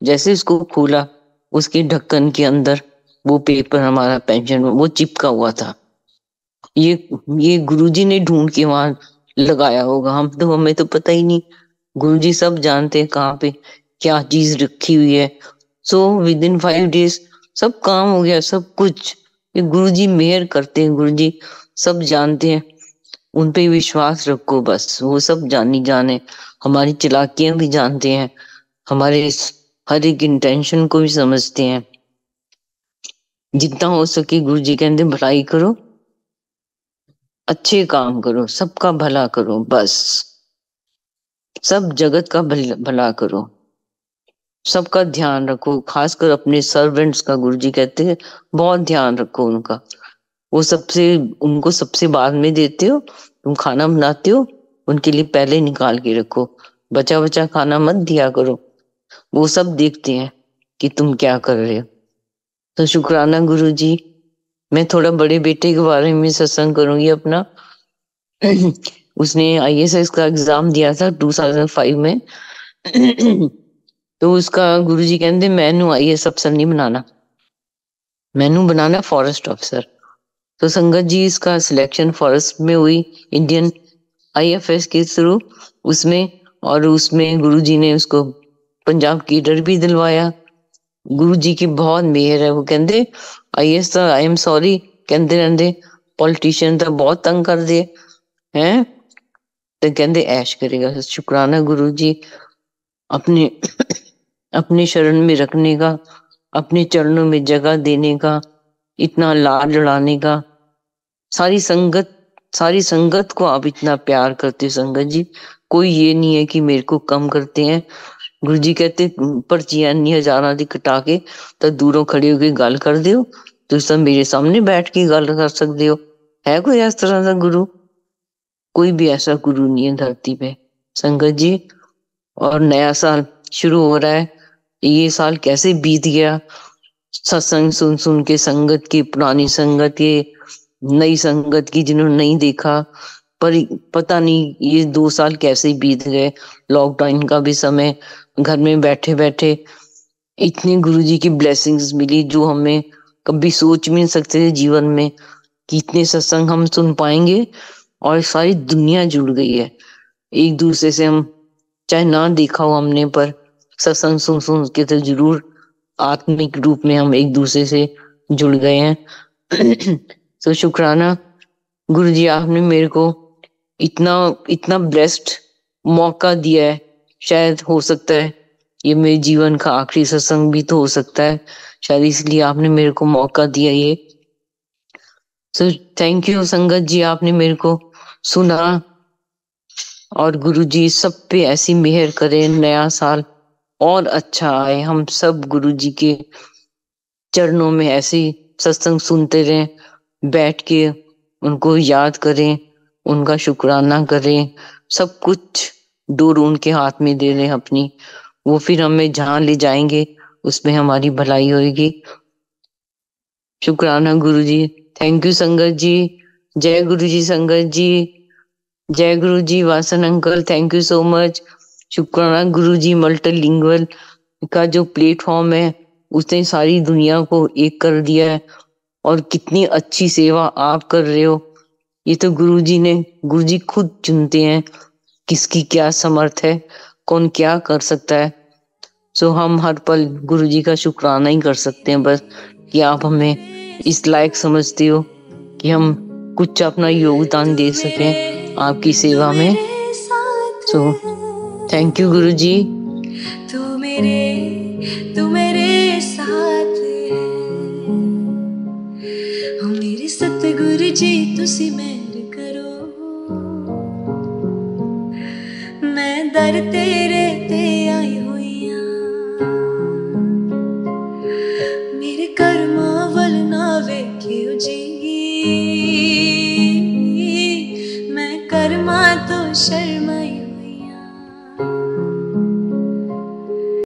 जैसे उसको खोला, उसके ढक्कन के अंदर वो पेपर हमारा पेंशन वो चिपका हुआ था। ये ये गुरुजी ने ढूंढ के वहां लगाया होगा, हम तो हमें तो पता ही नहीं। गुरुजी सब जानते हैं कहाँ पे क्या चीज रखी हुई है। सो विद इन 5 डेज सब काम हो गया, सब कुछ। ये गुरुजी मेहर करते हैं, गुरुजी सब जानते हैं, उन पे विश्वास रखो बस, वो सब जानी जाने, हमारी चालाकियां भी जानते हैं, हमारे हर एक इंटेंशन को भी समझते हैं। जितना हो सके गुरुजी कहते भलाई करो, अच्छे काम करो, सबका भला करो, बस सब जगत का भला करो, सबका ध्यान रखो, खासकर अपने सर्वेंट्स का। गुरुजी कहते हैं बहुत ध्यान रखो उनका, वो सबसे उनको सबसे बाद में देते हो, तुम खाना बनाते हो उनके लिए पहले निकाल के रखो, बचा बचा खाना मत दिया करो, वो सब देखते हैं कि तुम क्या कर रहे हो। तो शुक्राना गुरुजी, मैं थोड़ा बड़े बेटे के बारे में सत्संग करूंगी अपना। उसने आईएएस का एग्जाम दिया था 2005 में। तो उसका गुरुजी कहते मैनू आईएएस अफसर नहीं बनाना, मैनू बनाना फॉरेस्ट ऑफिसर। तो संगत जी इसका सिलेक्शन फॉरेस्ट में हुई, इंडियन आईएफएस के थ्रू उसमें। और उसमें गुरुजी ने उसको पंजाब कीडर भी दिलवाया। गुरुजी की बहुत मेहर है। वो कहते आईएएस तो आई एम सॉरी कहते रहते, पॉलिटिशियन तो बहुत तंग कर दे हैं, तो कहते ऐश करेगा। शुक्राना गुरुजी, अपने अपने शरण में रखने का, अपने चरणों में जगह देने का, इतना लाड लड़ाने का। सारी संगत को आप इतना प्यार करते हो संगत जी, कोई ये नहीं है कि मेरे को कम करते हैं। गुरुजी कहते पर्चियां नहीं हजारां दी कटा के तो दूरों खड़े होके गल कर दियो, तुम सब मेरे सामने बैठ के गल कर सकते हो। है कोई इस तरह का गुरु? कोई भी ऐसा गुरु नहीं है धरती पे संगत जी। और नया साल शुरू हो रहा है, ये साल कैसे बीत गया सत्संग सुन सुन के, संगत की, पुरानी संगत के, नई संगत की जिन्होंने नहीं देखा। पर पता नहीं ये 2 साल कैसे बीत गए। लॉकडाउन का भी समय, घर में बैठे बैठे इतनी गुरुजी की ब्लेसिंग्स मिली जो हमें कभी सोच भी नहीं सकते थे जीवन में कि इतने सत्संग हम सुन पाएंगे। और सारी दुनिया जुड़ गई है एक दूसरे से। हम चाहे ना देखा हो हमने, पर सत्संग सुन सुन के तो जरूर आत्मिक रूप में हम एक दूसरे से जुड़ गए हैं। तो शुक्राना गुरु जी, आपने मेरे को इतना इतना ब्लेस्ड मौका दिया है। शायद हो सकता है ये मेरे जीवन का आखिरी सत्संग भी तो हो सकता है, शायद इसलिए आपने मेरे को मौका दिया ये। सो थैंक यू संगत जी, आपने मेरे को सुना। और गुरु जी सब पे ऐसी मेहर करें, नया साल और अच्छा आए। हम सब गुरु जी के चरणों में ऐसे सत्संग सुनते रहें, बैठ के उनको याद करें, उनका शुक्राना करें। सब कुछ डोर उनके हाथ में दे दें अपनी, वो फिर हमें जहां ले जाएंगे उसमें हमारी भलाई होगी। शुक्राना गुरु जी, थैंक यू संगत जी। जय गुरु जी संगत जी, जय Guru ji Vasan uncle, thank you so much. शुक्राना गुरु जी, मल्टीलिंगुअल का जो प्लेटफॉर्म है उसने सारी दुनिया को एक कर दिया है। और कितनी अच्छी सेवा आप कर रहे हो। ये तो गुरु जी खुद चुनते हैं किसकी क्या समर्थ है, कौन क्या कर सकता है। सो हम हर पल गुरु जी का शुक्राना ही कर सकते हैं बस, कि आप हमें इस लायक समझते हो कि हम कुछ अपना योगदान दे सकें आपकी सेवा में। सो थैंक यू गुरु जी। तू मेरे साथ है, ओ मेरे सतगुरु जी तुसी मेहर करो। मैं दर तेरे ते आई हुई हां, मेरे कर